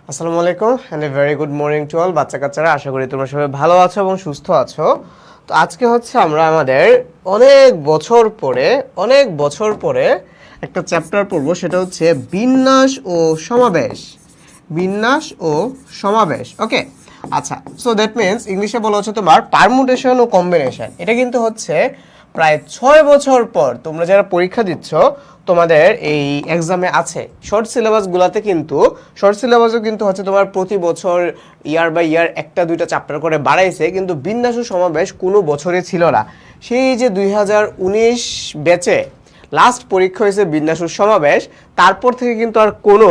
আসসালামু আলাইকুম and a very good morning to all বাচ্চা কাচ্চারা, আশা করি তোমরা সবাই ভালো আছো এবং সুস্থ আছো। তো আজকে হচ্ছে আমরা আমাদের অনেক বছর পরে একটা চ্যাপ্টার পড়বো, সেটা হচ্ছে বিন্যাস ও সমাবেশ। বিন্যাস ও সমাবেশ, ওকে। আচ্ছা, সো দ্যাট মিনস ইংলিশে বলা হচ্ছে তোমার পারমুটেশন ও কম্বিনেশন। এটা কিন্তু হচ্ছে প্রায় 6 বছর পর তোমরা যারা পরীক্ষা দিচ্ছ তোমাদের এই এক্সামে আছে। শর্ট সিলেবাসগুলোতে কিন্তু শর্ট সিলেবাসও কিন্তু হচ্ছে তোমার প্রতি বছর ইয়ার বাই ইয়ার একটা দুইটা চ্যাপ্টার করে বাড়াইছে, কিন্তু বিন্যাস ও সমাবেশ কোনো বছরে ছিল না। সেই যে 2019 ব্যাচে লাস্ট পরীক্ষা হয়েছে বিন্যাস ও সমাবেশ, তারপর থেকে কিন্তু আর কোনো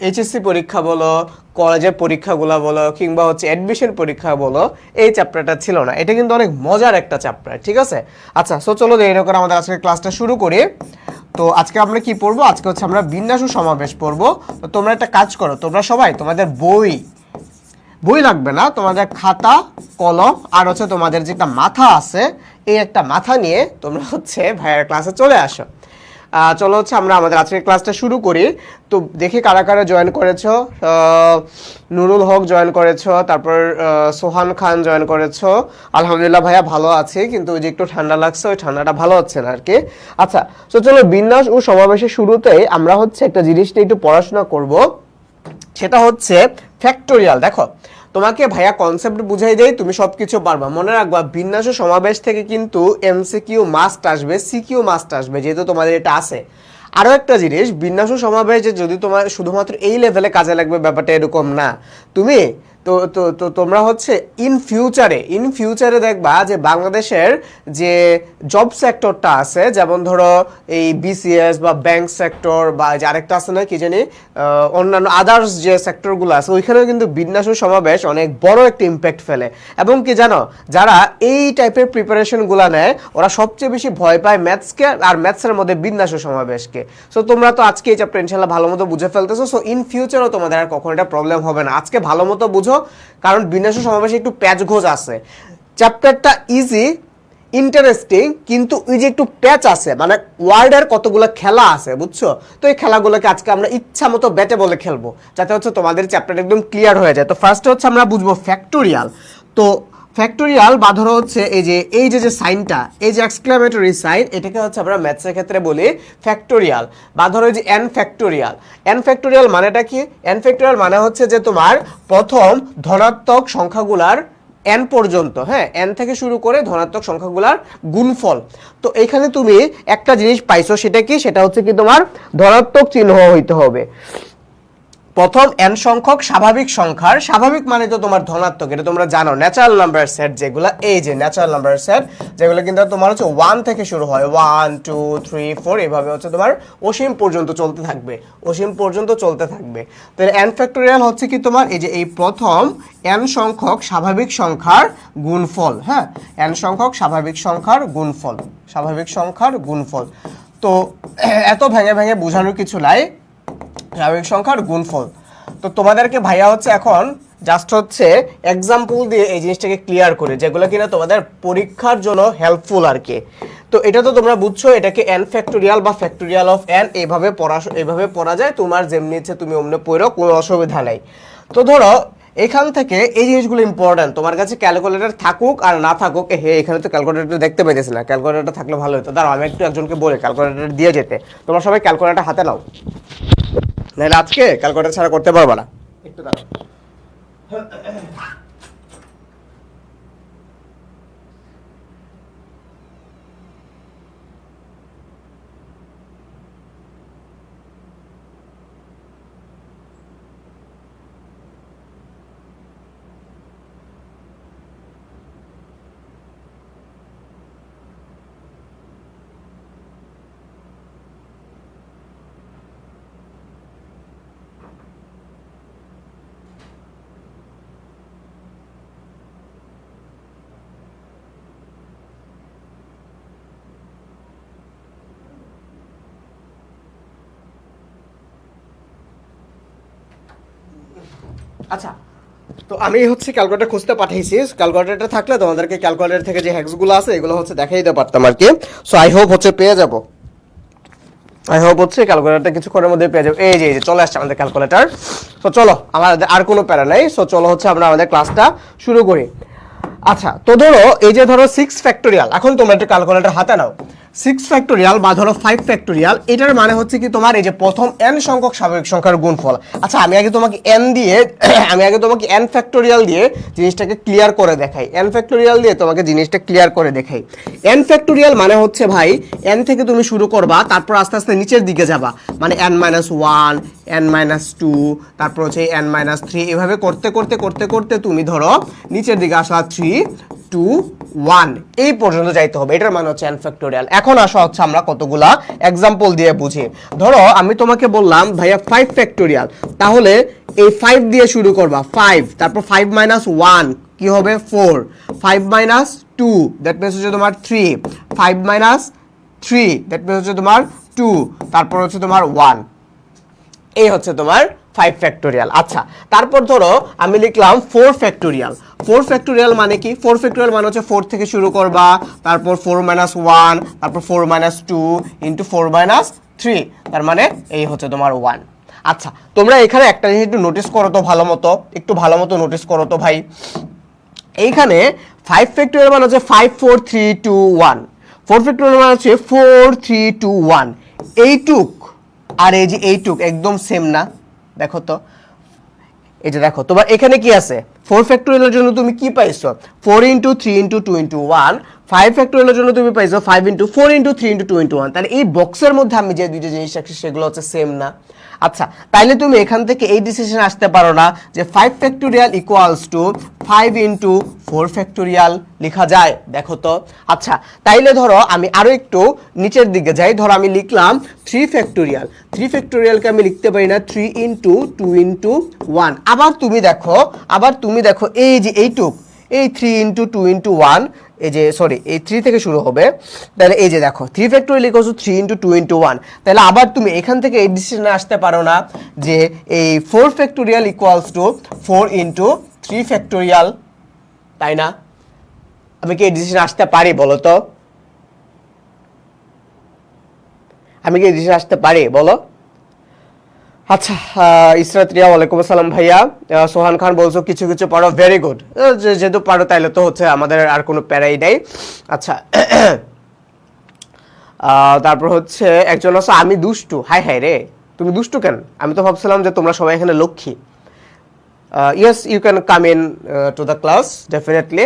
এইচএসসি পরীক্ষা বলো, কলেজের পরীক্ষাগুলো বলো, কিংবা হচ্ছে অ্যাডমিশন পরীক্ষা বলো, এই চ্যাপ্টারটা ছিল না। এটা কিন্তু অনেক মজার একটা চ্যাপ্টার, ঠিক আছে। আচ্ছা, সো চলো দেরি না করে আমাদের আজকে ক্লাসটা শুরু করি। তো আজকে আমরা কি পড়বো? আজকে হচ্ছে আমরা বিন্যাস ও সমাবেশ পড়বো। তো তোমরা একটা কাজ করো, তোমরা সবাই তোমাদের বই লাগবে না, তোমাদের খাতা কলম আর হচ্ছে তোমাদের যে একটা মাথা আছে, এই একটা মাথা নিয়ে তোমরা হচ্ছে ভাইয়ার ক্লাসে চলে আসো। চলো হচ্ছে আমরা আমাদের আজকের ক্লাসটা শুরু করি। তো দেখি কারা কারা জয়েন করেছো। নুরুল হক জয়েন করেছো, তারপর সোহান খান জয়েন করেছো। আলহামদুলিল্লাহ ভাইয়া ভালো আছি, কিন্তু ওই যে একটু ঠান্ডা লাগছে, ওই ঠান্ডাটা ভালো হচ্ছে না আর কি। আচ্ছা, তো চলো বিন্যাস ও সমাবেশের শুরুতেই আমরা হচ্ছে একটা জিনিস নিয়ে একটু পড়াশোনা করব, সেটা হচ্ছে ফ্যাক্টোরিয়াল। দেখো, তোমাকে ভাইয়া কনসেপ্ট বুঝাই দেই, তুমি সবকিছু পারবা। মনে রাখবা, বিন্যাস ও সমাবেশ থেকে কিন্তু এমসিকিউ মাস্ট আসবে, সিকিউ মাস্ট আসবে, যেহেতু তোমাদের এটা আছে। আরও একটা জিনিস, বিন্যাস ও সমাবেশ যে যদি তোমার শুধুমাত্র এই লেভেলে কাজে লাগবে ব্যাপারটা এরকম না। তুমি তো তো তো তোমরা হচ্ছে ইন ফিউচারে দেখবা যে বাংলাদেশের যে জব সেক্টরটা আছে, যেমন ধরো এই বিসিএস বা ব্যাংক সেক্টর, বা যে আরেকটা আছে না কি জানি, অন্যান্য আদার্স যে সেক্টরগুলো আছে, ওইখানেও কিন্তু বিন্যাস ও সমাবেশ অনেক বড় একটা ইম্প্যাক্ট ফেলে। এবং কি জানো, যারা এই টাইপের প্রিপারেশনগুলো নেয় ওরা সবচেয়ে বেশি ভয় পায় ম্যাথসকে, আর ম্যাথসের মধ্যে বিন্যাস ও সমাবেশকে। সো তোমরা তো আজকে এই চ্যাপ্টার ইনশাল্লাহ ভালো মতো বুঝে ফেলতেছো, সো ইন ফিউচারও তোমাদের আর কখনো এটা প্রবলেম হবে না। আজকে ভালো মতো বুঝো, কারণ বিন্যাস ও সমাবেশে একটু প্যাচ ঘোষ আছে। চ্যাপ্টারটা ইজি, ইন্টারেস্টিং, কিন্তু ওই যে একটু প্যাচ আছে, মানে ওয়ার্ডের কতগুলো খেলা আছে, বুঝছো? তো এই খেলাগুলোকে আজকে আমরা ইচ্ছা মতো ব্যাটে বলে খেলবো, যাতে হচ্ছে তোমাদের চ্যাপ্টার একদম ক্লিয়ার হয়ে যায়। তো ফার্স্টে হচ্ছে আমরা বুঝবো ফ্যাক্টোরিয়াল। তো ফ্যাক্টোরিয়াল বা ধরো হচ্ছে এই যে সাইনটা, এই যে এক্সক্লামেটরি সাইন, এটাকে হচ্ছে আমরা ম্যাথসের ক্ষেত্রে বলি ফ্যাক্টোরিয়াল। বা ধরো এই যে এন ফ্যাক্টোরিয়াল। এন ফ্যাক্টোরিয়াল মানেটা কি? এন ফ্যাক্টোরিয়াল মানে হচ্ছে যে তোমার প্রথম ধনাত্মক সংখ্যাগুলার এন পর্যন্ত, হ্যাঁ, এন থেকে শুরু করে ধনাত্মক সংখ্যাগুলার গুণফল। তো এইখানে তুমি একটা জিনিস পাইছো, সেটা কি? সেটা হচ্ছে কি তোমার ধনাত্মক চিহ্ন হইতে হবে। প্রথম এন সংখ্যক স্বাভাবিক সংখ্যার, স্বাভাবিক মানে তো তোমার ধনাত্মক, এটা তোমরা জানো। ন্যাচারাল নাম্বার সেট যেগুলো, এই যে ন্যাচারাল নাম্বার সেট যেগুলো কিন্তু তোমার হচ্ছে 1 থেকে শুরু হয়, 1 2 3 4, এভাবে হচ্ছে তোমার অসীম পর্যন্ত চলতে থাকবে, অসীম পর্যন্ত চলতে থাকবে। তাহলে এন ফ্যাক্টোরিয়াল হচ্ছে কি তোমার এই যে এই প্রথম এন সংখ্যক স্বাভাবিক সংখ্যার গুণফল, হ্যাঁ, এন সংখ্যক স্বাভাবিক সংখ্যার গুণফল, স্বাভাবিক সংখ্যার গুণফল। তো এত ভেঙে ভেঙে বোঝানোর কিছু নাই, স্বাভাবিক সংখ্যার গুণফল। তো তোমাদেরকে ভাইয়া হচ্ছে এখন জাস্ট হচ্ছে এক্সাম্পল দিয়ে এই জিনিসটাকে ক্লিয়ার করে, যেগুলো কিনা তোমাদের পরীক্ষার জন্য হেল্পফুল আর কি। তো এটা তো তোমরা বুঝছো, এটাকে এন ফ্যাক্টোরিয়াল বা ফ্যাক্টোরিয়াল অফ এন এইভাবে পড়া যায়। তোমার যেমনি ইচ্ছে তুমি অমনি পড়ো, কোনো অসুবিধা নাই। তো ধরো এখান থেকে এই জিনিসগুলো ইম্পর্টেন্ট, তোমার কাছে ক্যালকুলেটর থাকুক আর না থাকুক। এখানে তো ক্যালকুলেটর দেখতে পাইতেছি না, ক্যালকুলেটর থাকলে ভালো হতো। দাঁড়াও, আমি একটু একজনকে বলি ক্যালকুলেটর দিয়ে যেতে। তোমরা সবাই ক্যালকুলেটর হাতে নাও, নাহলে আজকে ক্যালকুলেটর ছাড়া করতে পারবা না। একটু দাঁড়াও। আচ্ছা, তো আমি হচ্ছে ক্যালকুলেটর খুঁজতে পাঠিয়েছি। ক্যালকুলেটরটা থাকলে তোমাদেরকে ক্যালকুলেটর থেকে যে হ্যাক্সগুলো আছে এগুলো হচ্ছে দেখাই দিতে পারতাম আর কি। সো আই হোপ হচ্ছে পেয়ে যাবো, আই হোপ হচ্ছে ক্যালকুলেটরটা কিছুক্ষণের মধ্যে পেয়ে যাবো। এই যে চলে আসছে আমাদের ক্যালকুলেটর। সো চলো আমাদের আর কোনো প্যারা নাই, সো চলো হচ্ছে আমরা আমাদের ক্লাসটা শুরু করি। আচ্ছা, তো ধরো এই যে ধরো 6 ফ্যাক্টোরিয়াল, এখন তোমরা একটু ক্যালকুলেটর হাতে নাও। 6 ফ্যাক্টোরিয়াল বা ধরো 5 ফ্যাক্টোরিয়াল, এটার মানে হচ্ছে কি তোমার এই যে প্রথম n সংখ্যক স্বাভাবিক সংখ্যার গুণফল। আচ্ছা, আমি আগে তোমাকে n ফ্যাক্টোরিয়াল দিয়ে জিনিসটাকে ক্লিয়ার করে দেখাই। n ফ্যাক্টোরিয়াল দিয়ে তোমাকে জিনিসটা ক্লিয়ার করে দেখাই। n ফ্যাক্টোরিয়াল মানে হচ্ছে ভাই n থেকে তুমি শুরু করবা, তারপর আস্তে আস্তে নিচের দিকে যাবা, মানে n-1, n-2, তারপর হচ্ছে n-3, এভাবে করতে করতে করতে করতে তুমি ধরো নিচের দিকে আসলা 3, 2, 1 এই পর্যন্ত যাইতে হবে। এটার মানে হচ্ছে n ফ্যাক্টোরিয়াল। এখন আসা হচ্ছে আমরা কতগুলা এক্সাম্পল দিয়ে বুঝি। ধরো আমি তোমাকে বললাম ভাইয়া 5 ফ্যাক্টোরিয়াল, তাহলে এই 5 দিয়ে শুরু করবা, 5, তারপর 5 - 1 কি হবে 4, 5 - 2 দ্যাট মিন্স হচ্ছে তোমার 3, 5 - 3 দ্যাট মিন্স হচ্ছে তোমার 2, তারপর হচ্ছে তোমার 1, এই হচ্ছে তোমার 5 ফ্যাক্টোরিয়াল। আচ্ছা, তারপর ধরো আমি লিখলাম 4 ফ্যাক্টোরিয়াল। 4 ফ্যাক্টোরিয়াল মানে কি? 4 ফ্যাক্টোরিয়াল মানে হচ্ছে 4 থেকে শুরু করবা, তারপর 4 - 1, তারপর 4 - 2 ইনটু 4 - 3, তার মানে এই হচ্ছে তোমার 1। আচ্ছা, তোমরা এখানে একটা জিনিস একটু নোটিস করো তো, একটু ভালো মতো নোটিস করো তো ভাই। এইখানে 5 ফ্যাক্টোরিয়াল মানে হচ্ছে 5, 4, 3, 2, 1। 4 ফ্যাক্টোরিয়াল মানে হচ্ছে 4, 3, 2, 1। এইটুক আর এই যে এইটুক একদম সেম না? দেখো তো, এই যে দেখো তোমার এখানে কি আছে, 4 ফ্যাক্টোরিয়ালের জন্য তুমি কি পাইছো 4 × 3 × 2 × 1, 5 ফ্যাক্টোরিয়ালের জন্য তুমি পাইছো 5 × 4 × 3 × 2 × 1। তাহলে এই বক্সের মধ্যে আমি যে দুইটা জিনিস রাখছি সেগুলো হচ্ছে সেম না? আচ্ছা, তাইলে তুমি এখান থেকে এই ডিসিশন আসতে পারো না যে 5 ফ্যাক্টোরিয়াল ইকুয়ালস টু 5 × 4 ফ্যাক্টোরিয়াল লেখা যায়? দেখো তো। আচ্ছা, তাইলে ধরো আমি আরো একটু নিচের দিকে যাই, ধরো আমি লিখলাম 3 ফ্যাক্টোরিয়াল। 3 ফ্যাক্টোরিয়ালকে আমি লিখতে পারি না 3 × 2 × 1। আবার তুমি দেখো এই যে এইটুক, এই 3 × 2 × 1, এই যে সরি এই 3 থেকে শুরু হবে, তাহলে এই যে দেখো 3 ফ্যাক্টোরিয়াল ইকুয়ালস টু 3 × 2 × 1। তাহলে আবার তুমি এখান থেকে এই ডিসিশনে আসতে পারো না যে এই 4 ফ্যাক্টোরিয়াল ইকুয়ালস টু 4 × 3 ফ্যাক্টোরিয়াল, তাই না? আমি কি এই ডিসিশনে আসতে পারি বলো তো? আমি কি এই ডিসিশনে আসতে পারি বলো? আচ্ছা, ইসরাত রিয়া, ওয়ালাইকুম আসসালাম ভাইয়া। সোহান খান বলছো কিছু কিছু পারো, ভেরি গুড। যেহেতু পারো তাইলে তো হচ্ছে আমাদের আর কোনো প্যারাই নাই। আচ্ছা, তারপর হচ্ছে একজন আছে আমি দুষ্টু। হাই হাই রে, তুমি দুষ্টু কেন? আমি তো ভাবছিলাম যে তোমরা সবাই এখানে লক্ষ্মী। Yes, you can come in to the class definitely.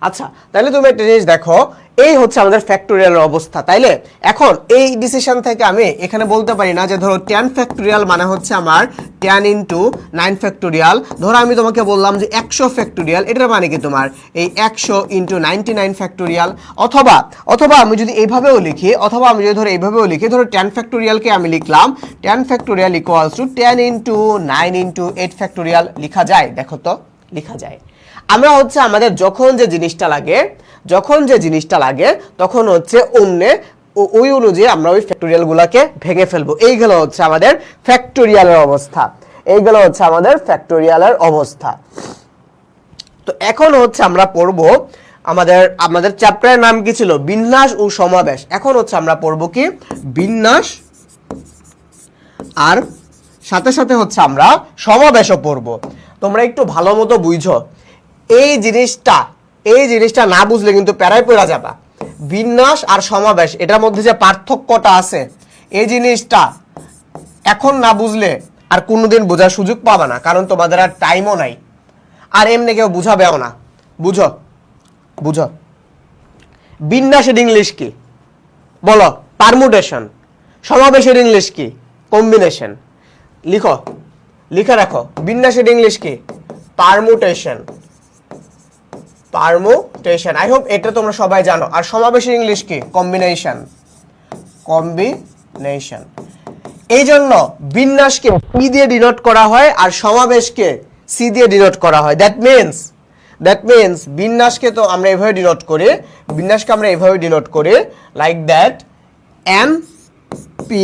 আচ্ছা, তাহলে তুমি একটা জিনিস দেখো, এই হচ্ছে আমাদের ফ্যাক্টোরিয়ালের অবস্থা। তাইলে এখন এই ডিসিশন থেকে আমি এখানে বলতে পারি না যে ধরো 10 ফ্যাক্টোরিয়াল মানে হচ্ছে আমার 10 × 9 ফ্যাক্টোরিয়াল। ধরো আমি তোমাকে বললাম যে 100 ফ্যাক্টোরিয়াল, এটার মানে কি তোমার এই 100 × 99 ফ্যাক্টোরিয়াল। অথবা আমি যদি এইভাবেও লিখি, ধরো 10 ফ্যাক্টোরিয়ালকে আমি লিখলাম 10 ফ্যাক্টোরিয়াল ইকুয়ালস টু 10 × 9 × 8 ফ্যাক্টোরিয়াল। লেখা যায়? দেখো তো, লেখা যায়। আমরা হচ্ছে আমাদের যখন যে জিনিসটা লাগে তখন হচ্ছে ওই অনুযায়ী আমরা ওই ফ্যাক্টোরিয়াল গুলাকে ভেঙে ফেলবো। এইগুলো হচ্ছে আমাদের ফ্যাক্টোরিয়ালের অবস্থা। তো এখন হচ্ছে আমরা পড়বো আমাদের চ্যাপ্টারের নাম কি ছিল? বিন্যাস ও সমাবেশ। এখন হচ্ছে আমরা পড়বো কি? বিন্যাস, আর সাথে সাথে হচ্ছে আমরা সমাবেশও পড়বো। তোমরা একটু ভালো মতো বুঝো, এই জিনিসটা না বুঝলে কিন্তু প্যারায় পড়া যাবা। বিন্যাস আর সমাবেশ, এটার মধ্যে যে পার্থক্যটা আছে, এই জিনিসটা এখন না বুঝলে আর কোনোদিন বোঝার সুযোগ পাবা না, কারণ তোমাদের আর টাইমও নাই, আর এমনি কেউ বুঝাবেও না। বুঝো বিন্যাসের ইংলিশ কি বলো? পারমুটেশন। সমাবেশের ইংলিশ কি? কম্বিনেশন। লিখে রাখো, বিন্যাসের ইংলিশ কি? পারমুটেশন। আই হোপ এটা তোমরা সবাই জানো। আর সমাবেশের ইংলিশ কি? কম্বিনেশন। এই জন্য বিন্যাসকে পি দিয়ে ডিনোট করা হয় আর সমাবেশকে সি দিয়ে ডিনোট করা হয়। দ্যাট মিনস বিন্যাসকে তো আমরা এভাবে ডিনোট করি, like that, N P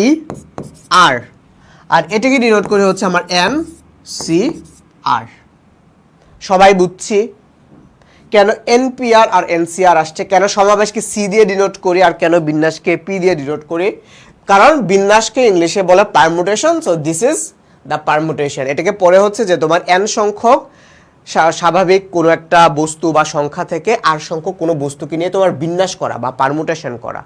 R, আর এটাকে ডিনোট করে হচ্ছে আমার এন সি আর। সবাই বুঝছি কেন এনপিআর আর এনসিআর আসছে, কেন সমাবেশকে সি দিয়ে ডিনোট করি আর কেন বিন্যাসকে পি দিয়ে ডিনোট করি? কারণ বিন্যাসকে ইংলিশে বলে permutation. So this is the permutation, এটাকে পরে হচ্ছে যে তোমার n সংখ্যক স্বাভাবিক কোনো একটা বস্তু বা সংখ্যা থেকে r সংখ্যক কোনো বস্তুকে নিয়ে তোমার বিন্যাস করা বা পারমুটেশন করা।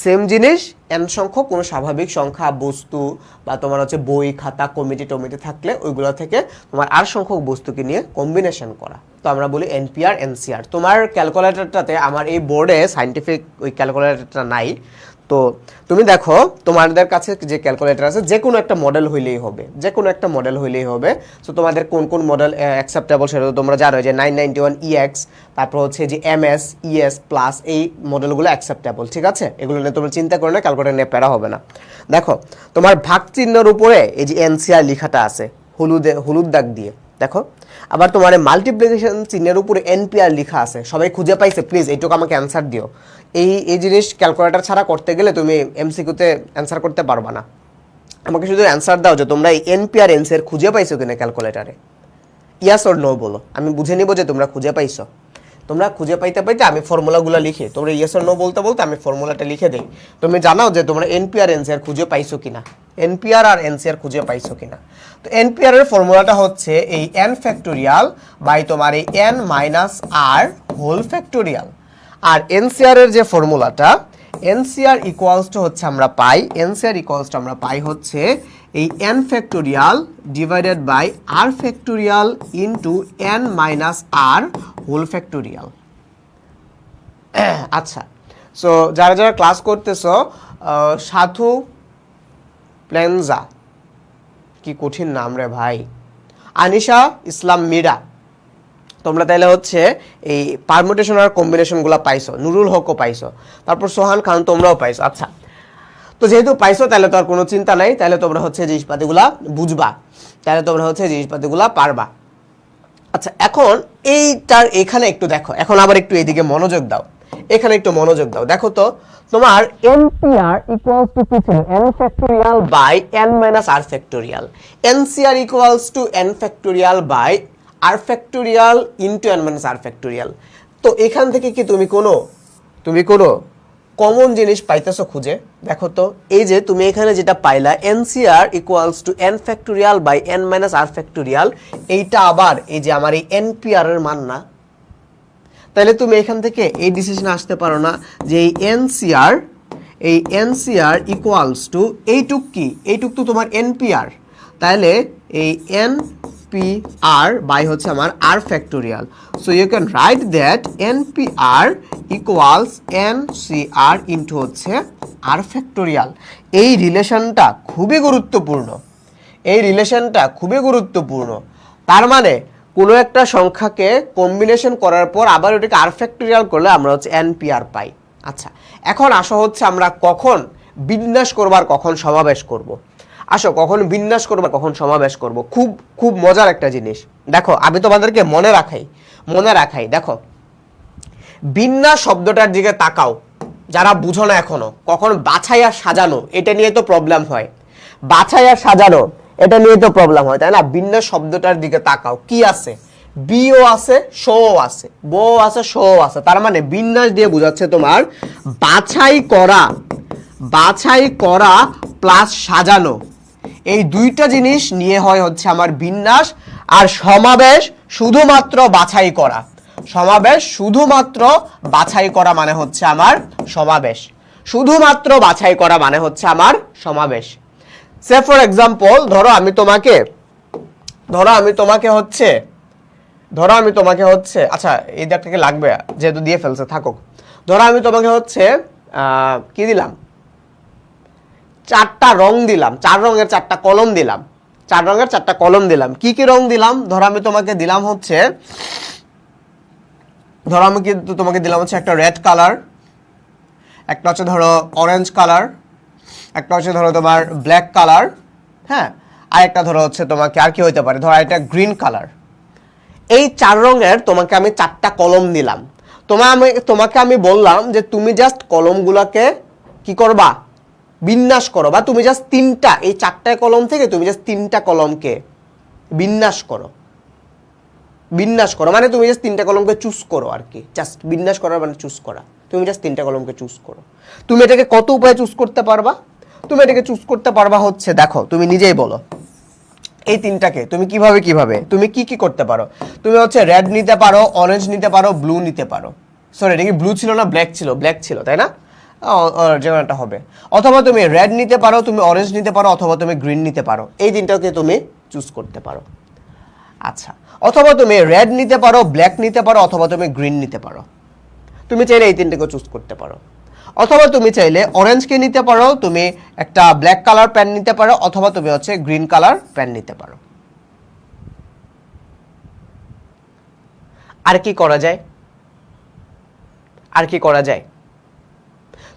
সেম জিনিস n সংখ্যক কোনো স্বাভাবিক সংখ্যা বস্তু বা তোমার হচ্ছে বই খাতা কমিটি টমিটি থাকলে ওইগুলো থেকে তোমার r সংখ্যক বস্তুকে নিয়ে কম্বিনেশন করা, তো আমরা বলি NPR NCR। তোমার ক্যালকুলেটরটাতে, আমার এই বোর্ডে সায়েন্টিফিক ওই ক্যালকুলেটরটা নাই, তো তুমি দেখো তোমাদের কাছে যে ক্যালকুলেটর আছে যে কোনো একটা মডেল হইলেই হবে, যে কোনো একটা মডেল হইলেই হবে। সো তোমাদের কোন কোন মডেল অ্যাকসেপ্টেবল সেটা তো তোমরা জানো, যে 991EX, তারপর হচ্ছে যে MS ES প্লাস, এই মডেলগুলো অ্যাকসেপ্টেবল, ঠিক আছে? এগুলো নিয়ে তোমরা চিন্তা করো না, ক্যালকুলেটর নিয়ে প্যারা হবে না। দেখো তোমার ভাগ চিহ্নের উপরে এই যে NCR লেখাটা আছে হলুদ দাগ দিয়ে, দেখো। আবার তোমার মাল্টিপ্লিকেশন চিহ্নের উপরে NPR লেখা আছে, সবাই খুঁজে পাইছে? প্লিজ এইটুকু আমাকে অ্যান্সার দিও। এই জিনিস ক্যালকুলেটর ছাড়া করতে গেলে তুমি MCQতে অ্যান্সার করতে পারবা না। আমাকে শুধু অ্যান্সার দাও যে তোমরা এই NPR NCR খুঁজে পাইছো কিনা ক্যালকুলেটরে, ইয়াস অর নো বলো, আমি বুঝে নিব যে তোমরা খুঁজে পাইছো। তোমরা খুঁজে পাইতে পাইতে আমি ফর্মুলাগুলো লিখে, তোমরা ইয়েস অর নো বলতে বলতে আমি ফর্মুলাটা লিখে দেই, তুমি জানাও যে তোমরা NPR NCR খুঁজে পাইছো কিনা, NPR আর NCR খুঁজে পাইছো কিনা। তো NPR এর ফর্মুলাটা হচ্ছে এই n ফ্যাক্টোরিয়াল বাই তোমার এই n minus r whole factorial. আর NCR এর যে ফর্মুলাটা, NCR ইকুয়ালস টু হচ্ছে আমরা পাই হচ্ছে এই n factorial divided by r factorial into n minus r whole factorial. আচ্ছা, সো যারা যারা ক্লাস করতেছো, সাধু প্লেনজা, কি কঠিন নাম রে ভাই, আনিশা ইসলাম মীরা, তোমরা তাইলে হচ্ছে এই পারমুটেশন আর কম্বিনেশনগুলো পাইছো, নুরুল হকও পাইছো, তারপর সোহান খান তোমরাও পাইছো। আচ্ছা, তো যেহেতু পাইছো তাহলে তো আর কোনো চিন্তা নাই, তাহলে তোমরা হচ্ছে জিনিসপাতিগুলা বুঝবা, তাহলে তোমরা হচ্ছে জিনিসপাতিগুলা পারবা। আচ্ছা, এখন এইটার এখানে একটু দেখো, এখন আবার একটু এইদিকে মনোযোগ দাও, এখানে একটু মনোযোগ দাও। দেখো তো তোমার NPR ইকুয়ালস টু কি ছিল? n factorial by n minus r factorial. NCR equals to n factorial by r factorial into n minus r factorial. তো এখান থেকে কি তুমি কোনো কমন জিনিস পাইতেছো খুঁজে? দেখো তো, এই যে তুমি এখানে যেটা পাইলা NCR equals to n factorial by n minus r factorial, এইটা আবার এই যে আমার এই NPR এর মান না? তাহলে তুমি এখান থেকে এই ডিসিশনে আসতে পারো না যে এই NCR ইকুয়ালস টু এইটুক কি, এইটুক তো তোমার NPR, তাহলে এই NPR বাই হচ্ছে আমার r factorial. So you can write that NPR equals NCR into হচ্ছে r ফ্যাক্টোরিয়াল। এই রিলেশনটা খুবই গুরুত্বপূর্ণ, তার মানে কোনো একটা সংখ্যাকে কম্বিনেশন করার পর আবার ওটাকে r ফ্যাক্টোরিয়াল করলে আমরা হচ্ছে NPR পাই। আচ্ছা, এখন আসো হচ্ছে আমরা কখন বিন্যাস করব আর কখন সমাবেশ করব। আসো, কখন বিন্যাস করব আর কখন সমাবেশ করব, খুব খুব মজার একটা জিনিস। দেখো আমি তোমাদেরকে মনে রাখাই, দেখো বিন্যাস শব্দটার দিকে তাকাও, যারা বুঝো না এখনো, কখন বাছাই আর সাজানো এটা নিয়ে তো প্রবলেম হয়, তাই না? বিন্যাস শব্দটার দিকে তাকাও, কি আছে? বিও আছে, শো আছে, বো আছে, শো আছে, তার মানে বিন্যাস দিয়ে বোঝাচ্ছে তোমার বাছাই করা প্লাস সাজানো, এই দুইটা জিনিস নিয়ে হয় হচ্ছে আমার বিন্যাস। আর সমাবেশ শুধুমাত্র বাছাই করা মানে হচ্ছে আমার সমাবেশ। সে ফর এক্সাম্পল, ধরো আমি তোমাকে হচ্ছে আচ্ছা এই দাগটাকে লাগবে যেহেতু দিয়ে ফেলছে, থাকুক। ধরো আমি তোমাকে হচ্ছে কি দিলাম, 4টা রং দিলাম, 4 রঙের 4টা কলম দিলাম। কি কি রং দিলাম? ধরো আমি তোমাকে দিলাম হচ্ছে একটা রেড কালার, একটা হচ্ছে ধরো অরেঞ্জ কালার, একটা হচ্ছে ধরো তোমার ব্ল্যাক কালার, হ্যাঁ, আর একটা ধরো হচ্ছে তোমাকে আর কি হইতে পারে, ধরো এটা গ্রিন কালার। এই 4 রঙের তোমাকে আমি 4টা কলম দিলাম। তোমাকে আমি বললাম যে তুমি জাস্ট কলমগুলোকে কি করবা, বিন্যাস করো, বা তুমি জাস্ট 3টা, এই 4টা কলম থেকে তুমি জাস্ট 3টা কলমকে বিন্যাস করো, মানে তুমি জাস্ট 3টা কলমকে চুজ করো আর কি, জাস্ট বিন্যাস করার মানে চুজ করা, তুমি জাস্ট 3টা কলমকে চুজ করো। তুমি এটাকে কত উপায়ে চুজ করতে পারবা? তুমি এটাকে চুজ করতে পারবা হচ্ছে, দেখো তুমি নিজেই বলো, এই তিনটাকে তুমি কিভাবে তুমি কি করতে পারো, তুমি হচ্ছে রেড নিতে পারো, অরেঞ্জ নিতে পারো, ব্লু নিতে পারো। সরি, এটা কি ব্লু ছিল না ব্ল্যাক ছিল? ব্ল্যাক ছিল, তাই না? যেমন একটা হবে। অথবা তুমি রেড নিতে পারো, তুমি অরেঞ্জ নিতে পারো, অথবা তুমি গ্রিন নিতে পারো। এই তিনটাকে তুমি চুজ করতে পারো। আচ্ছা, অথবা তুমি রেড নিতে পারো, ব্ল্যাক নিতে পারো, অথবা তুমি গ্রিন নিতে পারো। তুমি চাইলে এই তিনটাকে চুজ করতে পারো। অথবা তুমি চাইলে অরেঞ্জকে নিতে পারো, তুমি একটা ব্ল্যাক কালার প্যান নিতে পারো, অথবা তুমি হচ্ছে গ্রিন কালার প্যান নিতে পারো। আর কি করা যায়? আর কি করা যায়?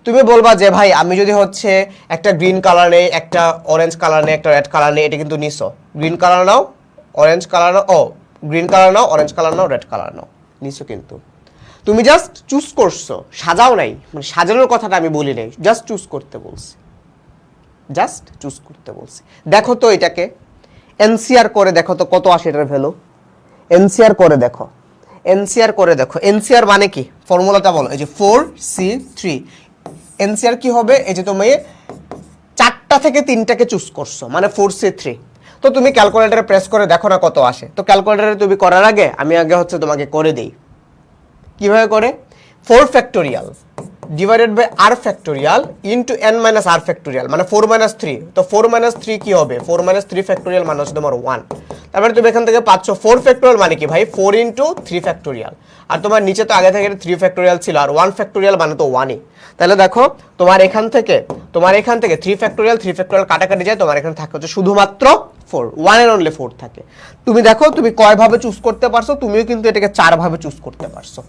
তুমি বলবা যে ভাই আমি যদি হচ্ছে একটা গ্রিন কালার নেই, একটা অরেঞ্জ কালার নেই, একটা রেড কালার নেই, এটা কিন্তু নিছো। গ্রিন কালার নাও, অরেঞ্জ কালার নাও, গ্রিন কালার নাও, অরেঞ্জ কালার নাও, রেড কালার নাও, নিছো। কিন্তু তুমি জাস্ট চুজ করছো, সাজাও নাই। মানে সাজানোর কথাটা আমি বলি নাই, জাস্ট চুজ করতে বলছি। জাস্ট চুজ করতে বলছি। দেখো তো এটাকে এনসিআর করে দেখো তো কত আসে এটার ভ্যালু। এনসিআর করে দেখো, এনসিআর করে দেখো। এনসিআর মানে কি? ফর্মুলাটা বলো। এই যে 4C3 এনসিআর কি হবে? এই যে তুমি 4টা থেকে 3টাকে চুজ করছো, মানে 4C3। তো তুমি ক্যালকুলেটরে প্রেস করে দেখো না কত আসে। তো ক্যালকুলেটরে তুমি করার আগে আমি আগে হচ্ছে তোমাকে করে দেই। কিভাবে করে? 4 factorial divided by r factorial into n minus r factorial, মানে 4 মাইনাস 3। তো 4 মাইনাস 3 কি হবে? 4 মাইনাস 3 ফ্যাক্টোরিয়াল মানে হচ্ছে তোমার 1। তারপরে তুমি এখান থেকে পাচ্ছ 4 ফ্যাক্টোরিয়াল মানে কি ভাই? 4 ইনটু 3 ফ্যাক্টোরিয়াল। আর তোমার নিচে তো আগে থেকে 3 ফ্যাক্টোরিয়াল ছিল, আর 1 ফ্যাক্টোরিয়াল মানে তো 1ই। তাহলে দেখো তোমার এখান থেকে 3 ফ্যাক্টোরিয়াল কাটাকাটি যায়, তোমার এখানে থাকে হচ্ছে শুধুমাত্র 4। 1 এর অনলি 4 থাকে। তুমি দেখো তুমি কয়ভাবে চুজ করতে পারছো। তুমিও কিন্তু এটাকে 4 ভাবে চুজ করতে পারছো।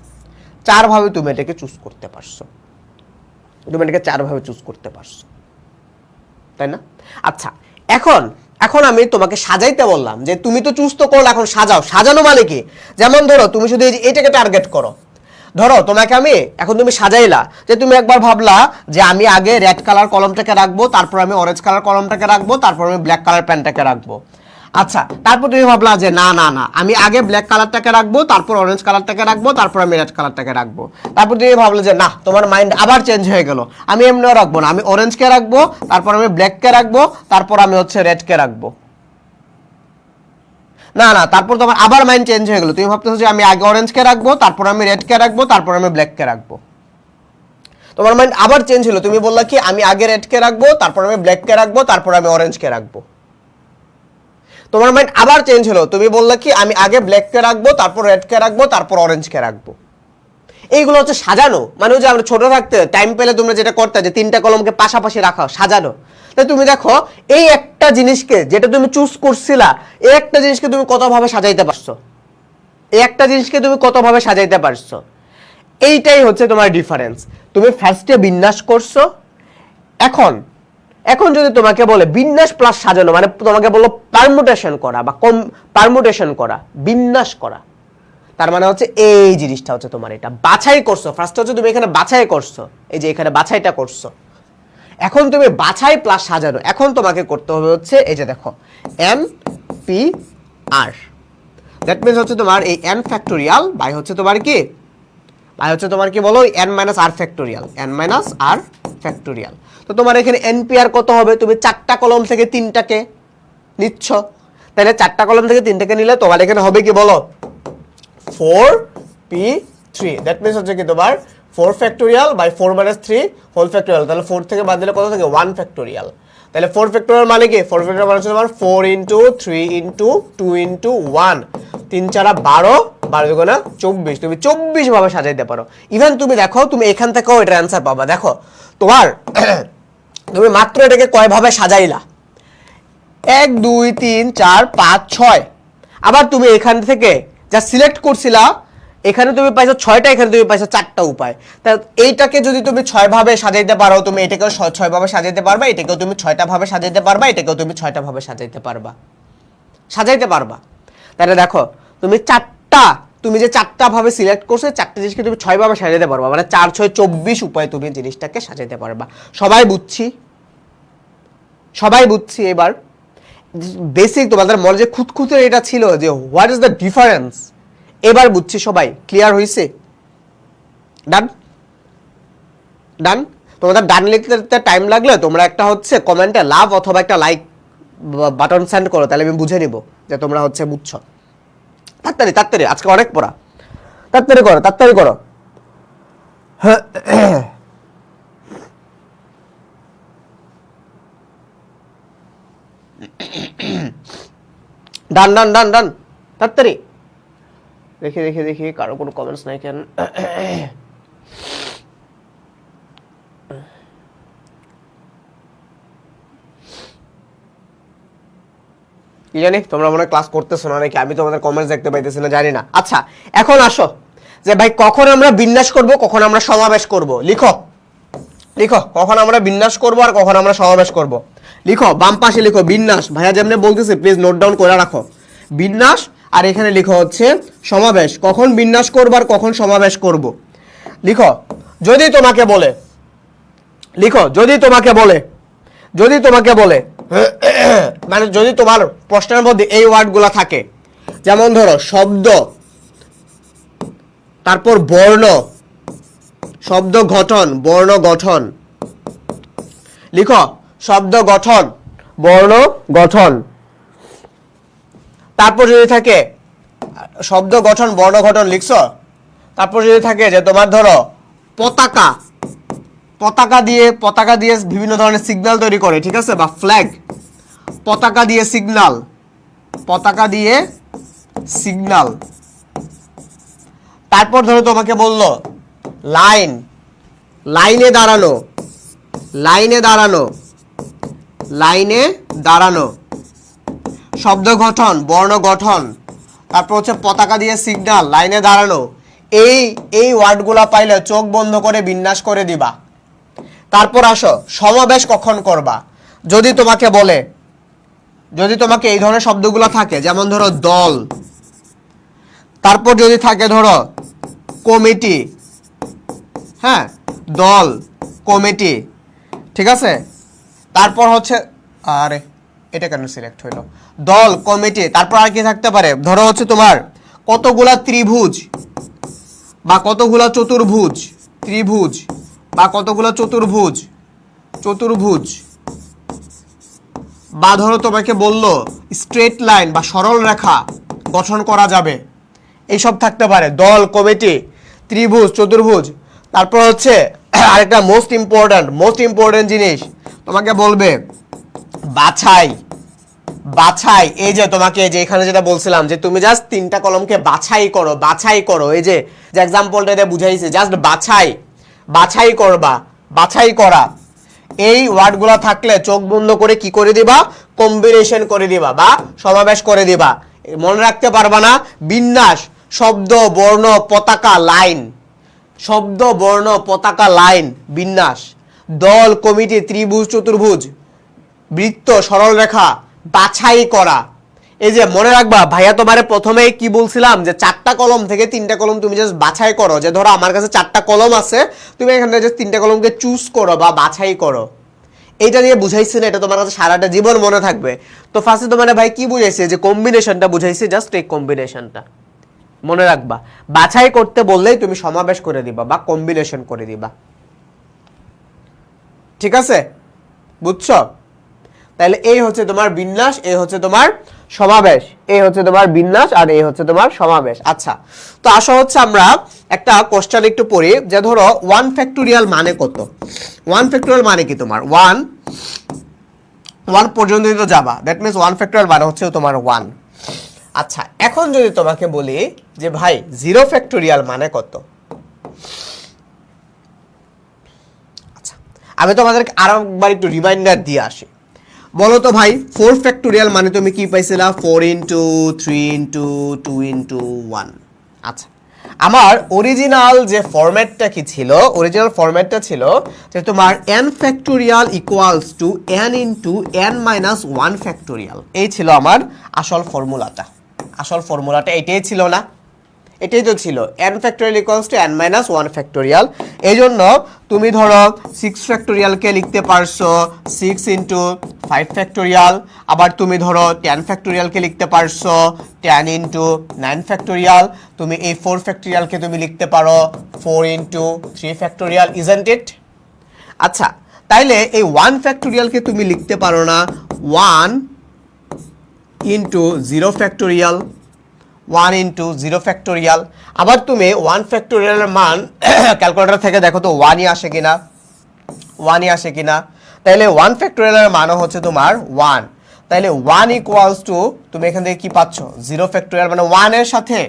4 ভাবে তুমি এটাকে চুজ করতে পারছো। তুমি এটাকে 4 ভাবে চুজ করতে পারছো, তাই না? আচ্ছা, এখন আমি তোমাকে সাজাইতে বললাম যে তুমি তো চুজ তো করলে, এখন সাজাও। সাজানো মানে কি? যেমন ধরো তুমি শুধু এইটাকে টার্গেট করো। ধরো তোমাকে আমি এখন তুমি সাজাইলা যে তুমি একবার ভাবলা যে আমি আগে রেড কালার কলমটাকে রাখবো, তারপর আমি অরেঞ্জ কালার কলমটাকে রাখবো, তারপর আমি ব্ল্যাক কালার প্যানটাকে রাখবো। আচ্ছা, তারপর তুমি ভাবলা যে না না না, আমি আগে ব্ল্যাক কালারটাকে রাখবো, তারপর অরেঞ্জ কালারটাকে রাখবো, তারপর আমি রেড কালারটাকে রাখবো। তারপর তুমি ভাবলে যে না, তোমার মাইন্ড আবার চেঞ্জ হয়ে গেল, আমি এমনিও রাখবো না, আমি অরেঞ্জকে রাখবো, তারপর আমি ব্ল্যাককে রাখবো, তারপর আমি হচ্ছে রেডকে রাখবো। না না, তারপর তোমার আবার মাইন্ড চেঞ্জ হয়ে গেল, তুমি ভাবতেছো যে আমি আগে অরেঞ্জকে রাখবো, তারপর আমি রেডকে রাখবো, তারপর আমি ব্ল্যাককে রাখবো। তোমার মাইন্ড আবার চেঞ্জ হলো, তুমি বললা কি আমি আগে রেডকে রাখবো, তারপর আমি ব্ল্যাককে রাখবো, তারপর আমি অরেঞ্জকে রাখবো। তোমার মাইন্ড আবার চেঞ্জ হলো, তুমি বললা কি আমি আগে ব্ল্যাককে রাখবো, তারপর রেডকে রাখবো, তারপর অরেঞ্জকে রাখবো। এইগুলো হচ্ছে সাজানো। মানে যে আমরা ছোট থাকতে টাইম পেলে তোমরা যেটা করতে, যে 3টা কলমকে পাশাপাশি রাখা, সাজানো। তাই তুমি দেখো এই একটা জিনিসকে যেটা তুমি চুজ করছিলা, এই একটা জিনিসকে তুমি কতভাবে সাজাইতে পারছো, এই একটা জিনিসকে তুমি কতভাবে সাজাইতে পারছো। এইটাই হচ্ছে তোমার ডিফারেন্স। তুমি ফার্স্টে বিন্যাস করছো, এখন যদি তোমাকে বলে বিন্যাস প্লাস সাজানো, মানে তোমাকে বললো পারমুটেশন করা বা পারমুটেশন করা, বিন্যাস করা, তার মানে হচ্ছে এই জিনিসটা হচ্ছে তোমার এটা বাছাই করছো। ফার্স্ট হচ্ছে তুমি এখানে বাছাই করছো, এই যে এখানে বাছাইটা করছো। এখন তুমি বাছাই প্লাস সাজানো, এখন তোমাকে করতে হবে হচ্ছে এই যে দেখো NPR। দ্যাট মিন্স হচ্ছে তোমার এই n ফ্যাক্টোরিয়াল বাই হচ্ছে তোমার কি, বলো n minus r factorial, n minus r factorial. তো তোমার এখানে NPR কত হবে? তুমি 4টা কলম থেকে 3টাকে নিচ্ছ, তাহলে 4টা কলম থেকে 3টাকে নিলে তোমার এখানে হবে কি বলো? 4p3। দ্যাট মিন্স হচ্ছে কি তোমার 4 factorial by 4 minus 3 whole factorial. তাহলে 4 থেকে বাদ দিলে কত থাকে? 1 ফ্যাক্টোরিয়াল। তাহলে 4 ফ্যাক্টোরিয়াল মানে কি? 4 ফ্যাক্টোরিয়াল মানে হচ্ছে তোমার 4 ইন্টু 3 ইন্টু 2 ইন্টু 1, 3 4 12, 12 দুগুণে 24। তুমি 24 ভাবে সাজাইতে পারো। ইভেন তুমি দেখো তুমি এখান থেকেও এটার অ্যান্সার পাবা। দেখো তোমার তুমি মাত্র এটাকে কয় ভাবে সাজাইলা? 1 2 3 4 5 6। আবার তুমি এখান থেকে যা সিলেক্ট করছিলা, এখানে তুমি পাইছো 6টা, এখানে তুমি পাইছো 4টা উপায়। তা এইটাকে যদি তুমি 6 ভাবে সাজাইতে পারো, তুমি এটাকেও 6 ভাবে সাজাইতে পারবা, এটাকেও তুমি 6টা ভাবে সাজাইতে পারবা, এটাকেও তুমি 6টা ভাবে সাজাইতে পারবা। তাহলে দেখো তুমি যে 4টা ভাবে সিলেক্ট করছো, 4টা জিনিসকে তুমি 6 ভাবে সাজাইতে পারবা, মানে 4 6 24 উপায় তুমি জিনিসটাকে সাজাইতে পারবা। সবাই বুঝছি এবার বেসিক তোমাদের মনে যে খুঁতখুঁতে এটা ছিল যে হোয়াট ইজ দ্য ডিফারেন্স, এবার বুঝছি সবাই। ক্লিয়ার হয়েছে? ডান। তোমাদের ডান লিখতে টাইম লাগলে তোমরা একটা হচ্ছে কমেন্টে লাভ অথবা একটা লাইক বাটন সেন্ড করো, তাহলে আমি বুঝে নিব যে তোমরা হচ্ছে বুঝছো। তাড়াতাড়ি তাড়াতাড়ি, আজকে অনেক পড়া, তাড়াতাড়ি করো তাড়াতাড়ি করো। ডান ডান ডান ডান, তাড়াতাড়ি। দেখি দেখি দেখি কারো কোনো কমেন্টস নাই কেন? কি জানি তোমরা মনে ক্লাস করতেছো না নাকি, আমি তোমাদের কমেন্টস দেখতে পাইতেছি না, জানি না। আচ্ছা এখন আসো যে ভাই কখন আমরা বিন্যাস করব, কখন আমরা সমাবেশ করব। লিখো লিখো, কখন আমরা বিন্যাস করব আর কখন আমরা সমাবেশ করব। লিখো, বাম পাশে লিখো বিন্যাস, ভাইয়া যেমনি বলতেছে প্লিজ নোট ডাউন করে রাখো। বিন্যাস, আর এখানে লিখো হচ্ছে সমাবেশ, কখন বিন্যাস করব আর কখন সমাবেশ করব। লিখো, যদি তোমাকে বলে, লিখো যদি তোমাকে বলে, যদি তোমাকে বলে মানে যদি তোমার প্রশ্নের মধ্যে এই ওয়ার্ডগুলো থাকে, যেমন ধরো শব্দ, তারপর বর্ণ, শব্দ গঠন, বর্ণ গঠন। লিখো শব্দ গঠন, বর্ণ গঠন। তারপর যদি থাকে শব্দ গঠন, বর্ণ গঠন লিখছো। তারপর যদি থাকে যে তোমার ধরো পতাকা, পতাকা দিয়ে বিভিন্ন ধরনের সিগন্যাল তৈরি করে, ঠিক আছে, বা ফ্ল্যাগ, পতাকা দিয়ে সিগন্যাল, পতাকা দিয়ে সিগন্যাল। তারপর ধরো তোমাকে বললো লাইন, লাইনে দাঁড়ানো, লাইনে দাঁড়ানো, লাইনে দাঁড়ানো। শব্দ গঠন, বর্ণ গঠন, তারপর হচ্ছে পতাকা দিয়ে সিগন্যাল, লাইনে দাঁড়ানো। এই ওয়ার্ডগুলা পাইলে চোখ বন্ধ করে বিন্যাস করে দিবা। তারপর আসো সমাবেশ কখন করবা। যদি তোমাকে বলে, যদি তোমাকে এই ধরনের শব্দগুলো থাকে, যেমন ধরো দল, তারপর যদি থাকে ধরো কমিটি, হ্যাঁ দল কমিটি, ঠিক আছে। তারপর হচ্ছে, আরে এটা কেন সিলেক্ট হইলো, দল কমিটি। তারপর আর কি থাকতে পারে, ধরো হচ্ছে তোমার কতগুলা ত্রিভুজ বা কতগুলা চতুর্ভুজ, ত্রিভুজ বা কতগুলা চতুর্ভুজ, চতুর্ভুজ। বা ধরো তোমাকে বললো স্ট্রেট লাইন বা সরল রেখা গঠন করা যাবে, এইসব থাকতে পারে, দল কমিটি ত্রিভুজ চতুর্ভুজ। তারপর হচ্ছে আরেকটা মোস্ট ইম্পর্টেন্ট জিনিস, তোমাকে বলবে বাছাই, বাছাই। এই যে তোমাকে যে এখানে যেটা বলছিলাম যে তুমি জাস্ট তিনটা কলমকে বাছাই করো, বাছাই করো। এই যে এক্সাম্পলটা দিয়ে বুঝাইছে, জাস্ট বাছাই, বাছাই করবা, বাছাই করা। এই ওয়ার্ডগুলো থাকলে চোখ বন্ধ করে কি করে দিবা, কম্বিনেশন করে দিবা বা সমাবেশ করে দিবা। মনে রাখতে পারবা না, বিন্যাস, শব্দ বর্ণ পতাকা লাইন, শব্দ বর্ণ পতাকা লাইন বিন্যাস, দল কমিটি ত্রিভুজ চতুর্ভুজ বৃত্ত সরল রেখা, বাছাই করা। এই যে মনে রাখবা, ভাইয়া তোমারে প্রথমেই কি বলছিলাম যে চারটা কলম থেকে তিনটা কলম তুমি জাস্ট বাছাই করো। যে ধরো আমার কাছে চারটা কলম আছে, তুমি এখান থেকে জাস্ট তিনটা কলমকে চুজ করো বা বাছাই করো। এইটা নিয়ে বুঝাইছি না, এটা তোমার কাছে সারাটা জীবন মনে থাকবে। তো ফার্স্টে তোমার ভাই কি বুঝাইছে, যে কম্বিনেশনটা বুঝাইছে, জাস্ট এই কম্বিনেশনটা মনে রাখবা। বাছাই করতে বললেই তুমি সমাবেশ করে দিবা বা কম্বিনেশন করে দিবা, ঠিক আছে, বুঝছো? তাহলে এই হচ্ছে তোমার বিন্যাস, এই হচ্ছে তোমার সমাবেশ, এই হচ্ছে তোমার বিন্যাস আর এই হচ্ছে তোমার সমাবেশ। আচ্ছা, তো আসা হচ্ছে আমরা একটা কোশ্চেন একটু পড়ি, যে ধরো 1 ফ্যাক্টোরিয়াল মানে কত। 1 ফ্যাক্টোরিয়াল মানে কি, তোমার 1 পর্যন্ত তো যাবা, দ্যাট মিনস 1 ফ্যাক্টোরিয়াল মানে হচ্ছে তোমার 1। আচ্ছা, এখন যদি তোমাকে বলি যে ভাই 0 ফ্যাক্টোরিয়াল মানে কত। আচ্ছা, আমি তোমাদেরকে আরো একবার একটু রিমাইন্ডার দিয়ে আসি। বলো তো ভাই 4 ফ্যাক্টোরিয়াল মানে তুমি কি পাইছিলা, 4 ইন্টু 3 ইন্টু 2 ইন্টু 1। আচ্ছা, আমার অরিজিনাল যে ফরম্যাটটা কি ছিল, অরিজিনাল ফরম্যাটটা ছিল যে তোমার n factorial equals to n into n minus 1 factorial. এই ছিল আমার আসল ফর্মুলাটা, আসল ফর্মুলাটা এটাই ছিল না, এটাই তো ছিল, n factorial equals to n minus 1 factorial. এই জন্য তুমি ধরো 6 ফ্যাক্টোরিয়ালকে লিখতে পারছো 6 ইন্টু 5 ফ্যাক্টোরিয়াল। আবার তুমি ধরো 10 ফ্যাক্টোরিয়ালকে লিখতে পারছো 10 ইন্টু 9 ফ্যাক্টোরিয়াল। তুমি এই 4 ফ্যাক্টোরিয়ালকে তুমি লিখতে পারো 4 ইন্টু 3 ফ্যাক্টোরিয়াল, ইজন্ট ইট? আচ্ছা, তাইলে এই 1 ফ্যাক্টোরিয়ালকে তুমি লিখতে পারো না 1 ইন্টু 0 ফ্যাক্টোরিয়াল, 1 ইন্টু 0 ফ্যাক্টোরিয়াল। আবার তুমি 1 ফ্যাক্টোরিয়ালের মান ক্যালকুলেটর থেকে দেখো তো 1ই আসে কিনা, 1ই আসে কিনা। তাহলে 1 ফ্যাক্টোরিয়ালের মানও হচ্ছে তোমার 1। তাহলে 1 ইকুয়ালস টু তুমি এখান থেকে কি পাচ্ছ 0 ফ্যাক্টোরিয়াল, মানে 1 এর সাথে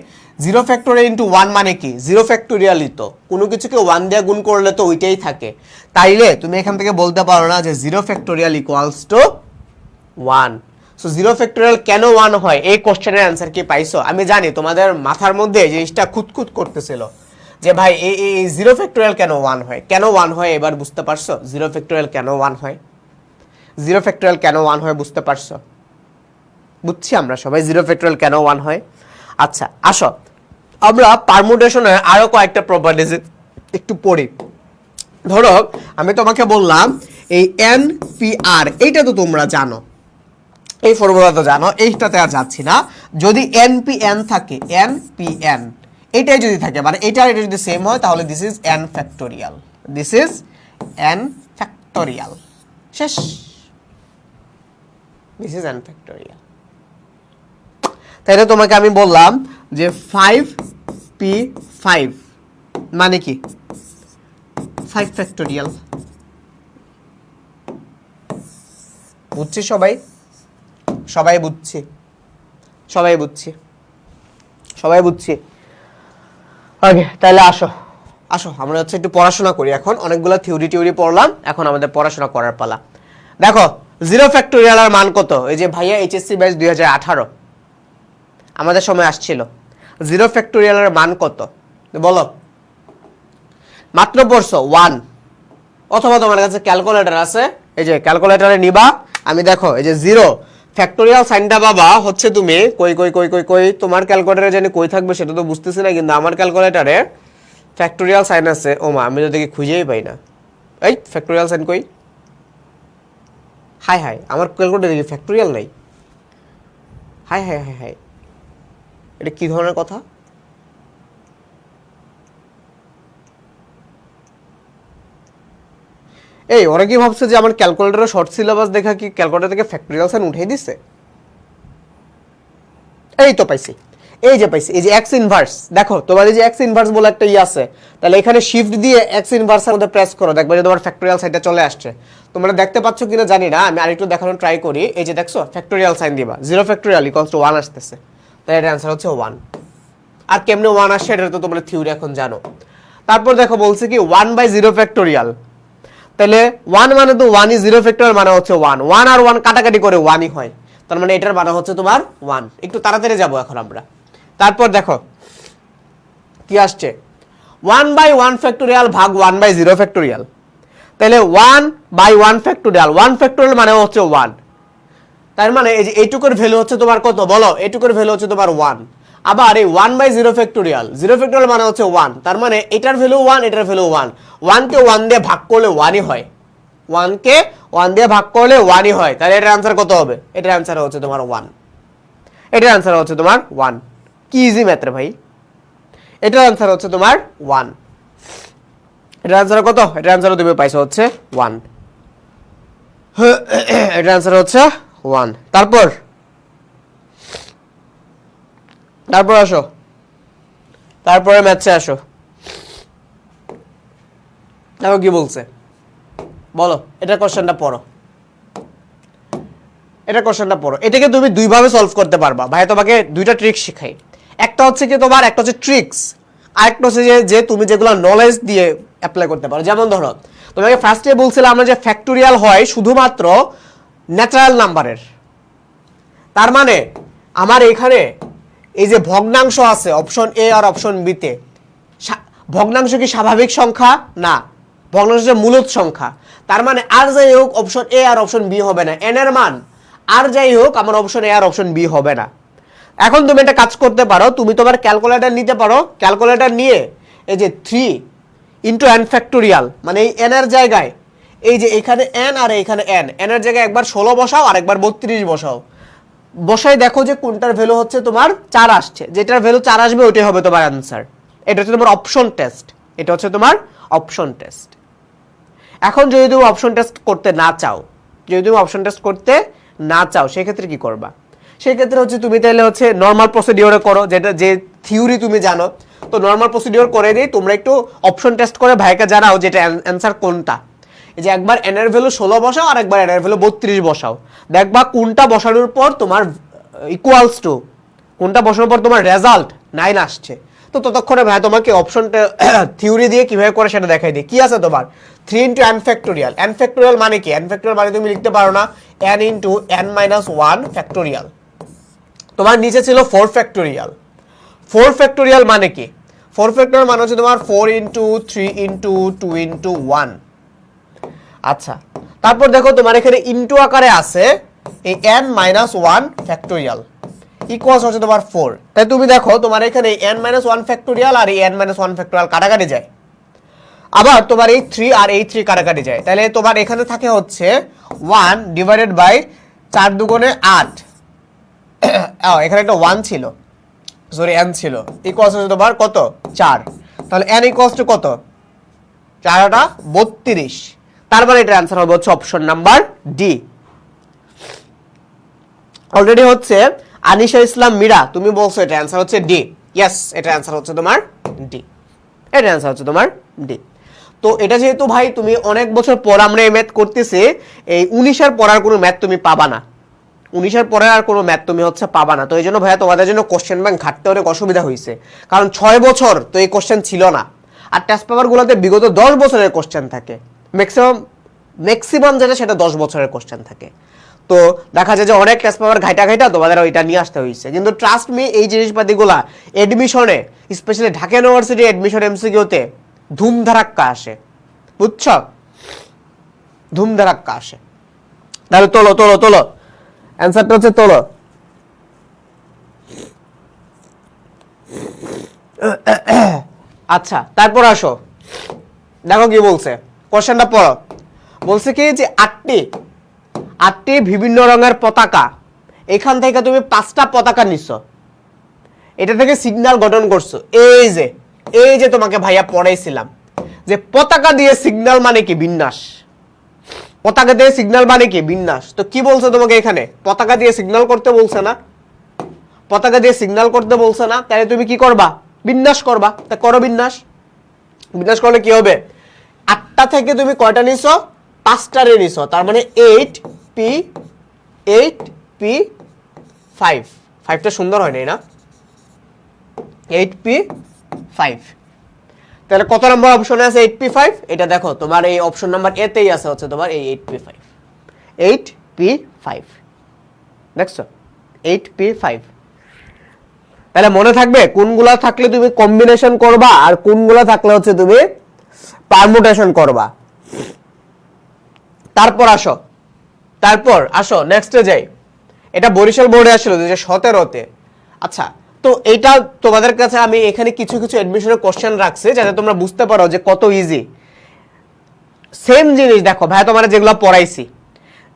0 ফ্যাক্টোরিয়াল ইন্টু 1 মানে কি 0 ফ্যাক্টোরিয়ালই তো, কোনো কিছুকে 1 দিয়ে গুণ করলে তো ওইটাই থাকে। তাইলে তুমি এখান থেকে বলতে পারো না যে 0 factorial equals to 1। So 0 factorial কেন 1 হয়, এই কোশ্চেনের অ্যান্সার কি পাইছো? আমি জানি তোমাদের মাথার মধ্যে এই জিনিসটা খুঁতখুত করতেছিল যে ভাই এই 0 ফ্যাক্টোরিয়াল কেন 1 হয়, কেন 1 হয় এবার বুঝতে পারছো? 0 ফ্যাক্টোরিয়াল কেন 1 হয়, 0 ফ্যাক্টোরিয়াল কেন 1 হয় বুঝতে পারছো? বুঝছি আমরা সবাই 0 ফ্যাক্টোরিয়াল কেন 1 হয়। আচ্ছা আসো আমরা পারমুটেশনের আরো কয়েকটা প্রপার্টিজ একটু পড়ি। ধরো আমি তোমাকে বললাম এই NPR, এইটা তো তোমরা জানো, এই ফর্মুলা তো জানো, এইটাতে আর যাচ্ছি না। যদি NPN থাকে, NPN এটাই যদি থাকে মানে এটা যদি সেম হয় তাহলে this is n factorial, this is n factorial, শেষ, দিস ইজ n ফ্যাক্টোরিয়াল। তাইলে তোমাকে আমি বললাম যে 5p5 মানে কি 5 ফ্যাক্টোরিয়াল। বুঝছি সবাই? সবাই বুঝছি, সবাই বুঝছি, সবাই বুঝছি। ওকে তাহলে আসো আসো আমরা হচ্ছে একটু পড়াশোনা করি। এখন অনেকগুলো থিওরি পড়লাম, এখন আমাদের পড়াশোনা করার পালা। দেখো 0 ফ্যাক্টোরিয়ালের মান কত? এই যে ভাইয়া এইচএসসি ব্যাচ 2018 আমাদের সময় আসছিল, 0 ফ্যাক্টোরিয়ালের মান কত বলো? মাত্র পড়ছো 1, অথবা তোমার কাছে ক্যালকুলেটর আছে, এই যে ক্যালকুলেটরে নিবা। আমি দেখো এই যে 0 ফ্যাক্টোরিয়াল সাইনটা বাবা হচ্ছে তুমি কই কই কই কই কই তোমার ক্যালকুলেটরে জানি কই থাকবে সেটা তো বুঝতেছি না, কিন্তু আমার ক্যালকুলেটরে ফ্যাক্টোরিয়াল সাইন আছে। ও মা আমি তো দেখি খুঁজেই পাই না, এই ফ্যাক্টোরিয়াল সাইন কই? হাই হাই আমার ক্যালকুলেটরে দেখি ফ্যাক্টোরিয়াল নাই, হাই হাই হাই হাই, এটা কি ধরনের কথা? এই ওরা কি ভাবছে যে আমার ক্যালকুলেটরে শর্ট সিলেবাস দেখা কি ক্যালকুলেটর থেকে ফ্যাক্টোরিয়াল সাইন উঠিয়ে দিছে? এই তো পাইছি, এই যে পাইছি, এই যে এক্স ইনভার্স। দেখো তোমার এই যে এক্স ইনভার্স বলে একটা আছে, তাহলে এখানে শিফট দিয়ে এক্স ইনভার্সের মধ্যে প্রেস করো, দেখবে যে তোমার ফ্যাক্টোরিয়াল সাইনটা চলে আসছে। তোমরা দেখতে পাচ্ছ কিনা জানি না, আমি আরেকটু দেখানোর ট্রাই করি। এই যে দেখছো ফ্যাক্টোরিয়াল সাইন দিবা, 0 ফ্যাক্টোরিয়াল ইকুয়ালস টু 1 আসতেছে, তাই এর অ্যান্সার হচ্ছে 1। আর কেমনে 1 আসছে এটা তো তোমরা থিওরি এখন জানো। তারপর দেখো বলছে কি 1/0 ফ্যাক্টোরিয়াল, তাহলে 1 মানে তো 1 ই, 0 ফ্যাক্টোরিয়াল মানে হচ্ছে 1, 1 আর 1 কাটাকাটি করে 1ই হয়, তার মানে এটার মানে হচ্ছে তোমার 1। একটু তাড়াতাড়ি যাব এখন আমরা। তারপর দেখো কি আসছে 1/1 ফ্যাক্টোরিয়াল ভাগ 1/0 ফ্যাক্টোরিয়াল, তাহলে 1/1 ফ্যাক্টোরিয়াল, 1 ফ্যাক্টোরিয়াল মানে হচ্ছে 1, তার মানে এই যে এইটুকুর ভ্যালু হচ্ছে তোমার কত বলো? এইটুকুর ভ্যালু হচ্ছে তোমার 1। আবার এই 1/0 ফ্যাক্টোরিয়াল, 0 ফ্যাক্টোরিয়াল মানে হচ্ছে 1, তার মানে এটার ভ্যালু 1, এটার ভ্যালু 1, 1 কে 1 দিয়ে ভাগ করলে 1ই হয়, 1 কে 1 দিয়ে ভাগ করলে 1ই হয়, তাহলে এটার অ্যান্সার কত হবে? এটার অ্যান্সার হচ্ছে তোমার 1, এটার অ্যান্সার হচ্ছে তোমার 1। কি ইজি ম্যাথ রে ভাই, এটার অ্যান্সার হচ্ছে তোমার 1। এটার অ্যান্সার কত? এটার অ্যান্সার তুমি পাইছো হচ্ছে 1, এটার অ্যান্সার হচ্ছে 1। তারপর আসো, তারপরে ম্যাথে আসো। দেখো কি বলছে বলো, এটা কোশ্চেনটা পড়ো, এটা কোশ্চেনটা পড়ো। এটাকে তুমি দুই ভাবে সলভ করতে পারবা ভাই, তোমাকে দুইটা ট্রিক শেখাই। একটা হচ্ছে কি তোমার, একটা হচ্ছে ট্রিক্স, আর একটা হচ্ছে যে তুমি যেগুলো নলেজ দিয়ে অ্যাপ্লাই করতে পারো। যেমন ধরো তোমাকে ফার্স্টে বলছিলাম আমরা যে ফ্যাক্টোরিয়াল হয় শুধুমাত্র ন্যাচারাল নাম্বারের, তার মানে আমার এখানে এই যে ভগ্নাংশ আছে অপশন এ আর অপশন বি তে, ভগ্নাংশ কি স্বাভাবিক সংখ্যা? না, ভগ্নাংশ হচ্ছে মূলদ সংখ্যা, তার মানে আর যাই হোক অপশন এ আর অপশন বি হবে না, এন এর মান আর যাই হোক আমার অপশন এ আর অপশন বি হবে না। এখন তুমি একটা কাজ করতে পারো, তুমি তোমার ক্যালকুলেটর নিতে পারো, ক্যালকুলেটর নিয়ে এই যে 3 ইন্টু এন ফ্যাক্টোরিয়াল মানে এই এন এর জায়গায় এই যে এখানে এন আর এখানে এন, এন এর জায়গায় একবার 16 বসাও আর একবার 32 বসাও, বসাই দেখো যে কোনটার ভ্যালু হচ্ছে তোমার 4 আসছে, যেটার ভ্যালু 4 আসবে ওইটাই হবে তোমার অ্যান্সার। এটা হচ্ছে তোমার অপশন টেস্ট, এটা হচ্ছে তোমার অপশন টেস্ট। এখন যদি তুমি অপশন টেস্ট করতে না চাও, যদি তুমি অপশন টেস্ট করতে না চাও সেক্ষেত্রে কি করবা? সেই ক্ষেত্রে হচ্ছে তুমি তাহলে হচ্ছে নর্মাল প্রসিডিওরে করো, যেটা যে থিওরি তুমি জানো। তো নর্মাল প্রসিডিওর করে দিই, তোমরা একটু অপশন টেস্ট করে ভাইকে জানাও যেটা অ্যান্সার কোনটা। এই যে একবার এন এর ভ্যালু 16 বসাও আর একবার এন এর ভ্যালু 32 বসাও, দেখবা কোনটা বসানোর পর তোমার ইকুয়ালস টু, কোনটা বসানোর পর তোমার রেজাল্ট 9 আসছে। তো ততক্ষণে ভাই তোমাকে অপশনটা থিওরি দিয়ে কিভাবে করে সেটা দেখাই দিই। কি আছে তোমার 3 into N factorial. N factorial মানে কি? এন ফ্যাক্টোরিয়াল মানে তুমি লিখতে পারো না N into N minus 1 factorial. তোমার নিচে ছিল 4 ফ্যাক্টোরিয়াল। 4 ফ্যাক্টোরিয়াল মানে কি? 4 ফ্যাক্টোরিয়াল মানে হচ্ছে তোমার 4 ইন্টু 3 ইন্টু 2 ইন্টু 1। আচ্ছা, তারপর দেখো তোমার এখানে ইন্টু আকারে আছে এই n মাইনাস 1 ফ্যাক্টোরিয়াল ইকুয়ালস হচ্ছে তোমার 4। তাই তুমি দেখো তোমার এখানে n মাইনাস 1 ফ্যাক্টোরিয়াল আর এই n মাইনাস 1 ফ্যাক্টোরিয়াল কাটাকাটি যায়, আবার তোমার এই 3 আর এই 3 কাটাকাটি যায়। তাহলে তোমার এখানে থাকে হচ্ছে 1 ডিভাইডেড বাই 4 দুগুণে 8 এখানে একটা 1 ছিল, সরি n ছিল, ইকুয়ালস হচ্ছে তোমার কত 4। তাহলে n ইকুয়ালস টু কত 4 32। তার মানে এটার অ্যান্সার হবে হচ্ছে অপশন নাম্বার ডি। অলরেডি হচ্ছে আনিশা ইসলাম মীরা তুমি বলছো এটা অ্যান্সার হচ্ছে ডি। ইয়েস, এটা অ্যান্সার হচ্ছে তোমার ডি। এটা অ্যান্সার হচ্ছে তোমার ডি। তো এটা যেহেতু ভাই তুমি অনেক বছর পর আমরা এই ম্যাথ করতেছি, এই 19 এর পর আর কোনো ম্যাথ তুমি পাবা না, 19 এর পরে আর কোনো ম্যাথ তুমি হচ্ছে পাবা না। তো এই জন্য ভাইয়া তোমাদের জন্য কোশ্চেন ব্যাংক ঘাটতে অনেক অসুবিধা হয়েছে, কারণ 6 বছর তো এই কোশ্চেন ছিল না। আর টেস্ট পেপারগুলোতে বিগত 10 বছরের কোশ্চেন থাকে, ম্যাক্সিমাম যেটা সেটা 10 বছরের কোশ্চেন থাকে। তো দেখা যায় যে অনেক টেস্ট পেপার ঘাইটা তোমাদের ওইটা নিয়ে আসতে হয়েছে। কিন্তু ট্রাস্ট মি এই জিনিসপাতিগুলা এডমিশনে, স্পেশালি ঢাকা ইউনিভার্সিটি এডমিশন এমসিকিউতে ধুমধারাক্কা আসে, বুঝছ, ধুমধারাক্কা আসে। তাহলে তোলো তোলো তোলো, অ্যান্সারটা হচ্ছে তোলো। আচ্ছা, তারপর আসো, দেখো কি বলছে, কোশ্চেনটা পড়ো। বলছে কি যে 8টি বিভিন্ন রঙের পতাকা, এখান থেকে তুমি 5টা পতাকা নিচ্ছ, এটা থেকে সিগন্যাল গঠন করছো। এই যে তোমাকে ভাইয়া পড়াইছিলাম যে পতাকা দিয়ে সিগন্যাল মানে কি বিন্যাস, পতাকা দিয়ে সিগন্যাল মানে কি বিন্যাস। তো কি বলছে তোমাকে এখানে? পতাকা দিয়ে সিগন্যাল করতে বলছে না, পতাকা দিয়ে সিগন্যাল করতে বলছে না, তাহলে তুমি কি করবা? বিন্যাস করবা। তা করো বিন্যাস। বিন্যাস করলে কি হবে? 8টা থেকে তুমি কয়টা নিছো? 5টারে নিছো, তার মানে 8p5। 5টা সুন্দর হয় নাই না? 8p5। তাহলে কত নম্বর অপশনে আছে 8p5? এটা দেখো তোমার এই অপশন নাম্বার এ তেই আছে হচ্ছে তোমার এই 8p5। 8p5 দেখছো, 8p5। তাহলে মনে থাকবে কোনগুলা থাকলে তুমি কম্বিনেশন করবা আর কোনগুলা থাকলে হচ্ছে তুমি পারমুটেশন করবা। তারপর আসো নেক্সটে যাই। এটা বরিশাল বোর্ডে আসলো 2017-তে। আচ্ছা, তো এইটা তোমাদের কাছে আমি এখানে কিছু এডমিশনের কোশ্চেন রাখছি যাতে তোমরা বুঝতে পারো যে কত ইজি। সেম জিনিস দেখো ভাই, তোমার যেগুলো পড়াইছি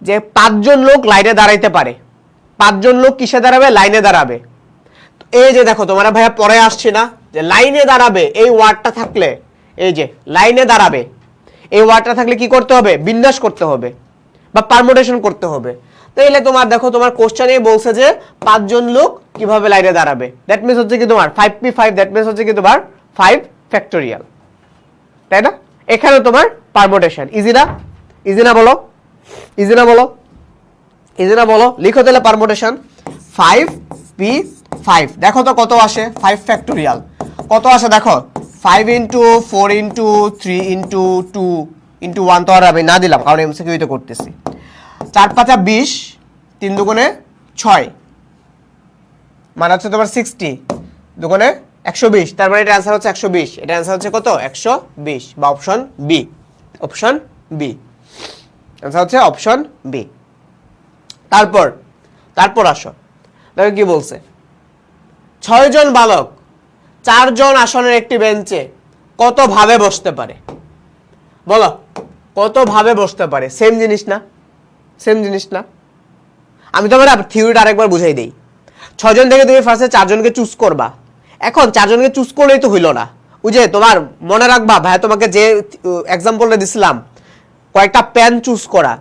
যে 5 জন লোক লাইনে দাঁড়াইতে পারে, 5 জন লোক কিসে দাঁড়াবে? লাইনে দাঁড়াবে। এই যে দেখো তোমার ভাইয়া পরে আসছে না যে লাইনে দাঁড়াবে, এই ওয়ার্ডটা থাকলে, এই যে লাইনে দাঁড়াবে এই ওয়ার্ডটা থাকলে কি করতে হবে? বিন্যাস করতে হবে বা পারমুটেশন করতে হবে। তাইলে তোমার দেখো তোমার কোশ্চেনেই বলছে যে 5 জন লোক কিভাবে লাইনে দাঁড়াবে, দ্যাট মিন্স হচ্ছে কি তোমার 5p5, দ্যাট মিন্স হচ্ছে কি তোমার 5 ফ্যাক্টোরিয়াল, তাই না? এখানে তোমার পারমুটেশন। ইজি না? ইজি না বলো, ইজি না বলো, ইজি না বলো, লিখো তাহলে পারমুটেশন 5p5। দেখো তো কত আসে 5 ফ্যাক্টোরিয়াল, কত আসে দেখো 5 ইন্টু 4 ইন্টু 3 ইন্টু 2 ইন্টু 1 তো আর আমি না দিলাম কারণ এমসিকিউ তো করতেছি। 4 5 20, 3 দুগুণে 6 মানে হচ্ছে তোমার 60, দুগুণে 120, তার মানে এটা অ্যান্সার হচ্ছে 120। এটা অ্যান্সার হচ্ছে কত? 120 বা option B. Option B answer হচ্ছে অপশন বি। তারপর আসো, দেখো কি বলছে। 6 জন বালক 4 জন আসনের একটি বেঞ্চে কত ভাবে বসতে পারে? বলো কত ভাবে বসতে পারে? সেম জিনিস না? সেম জিনিস না? আমি তোমার থিওরিটা আরেকবার বুঝাই দেই। 6 জন থেকে তুমি ফার্স্টে 4 জনকে চুজ করবা। এখন 4 জনকে চুজ করলেই তো হইলো না, ওই যে তোমার মনে রাখবা ভাই তোমাকে যে এক্সাম্পলটা দিছিলাম, কয়েকটা পেন চুজ করা,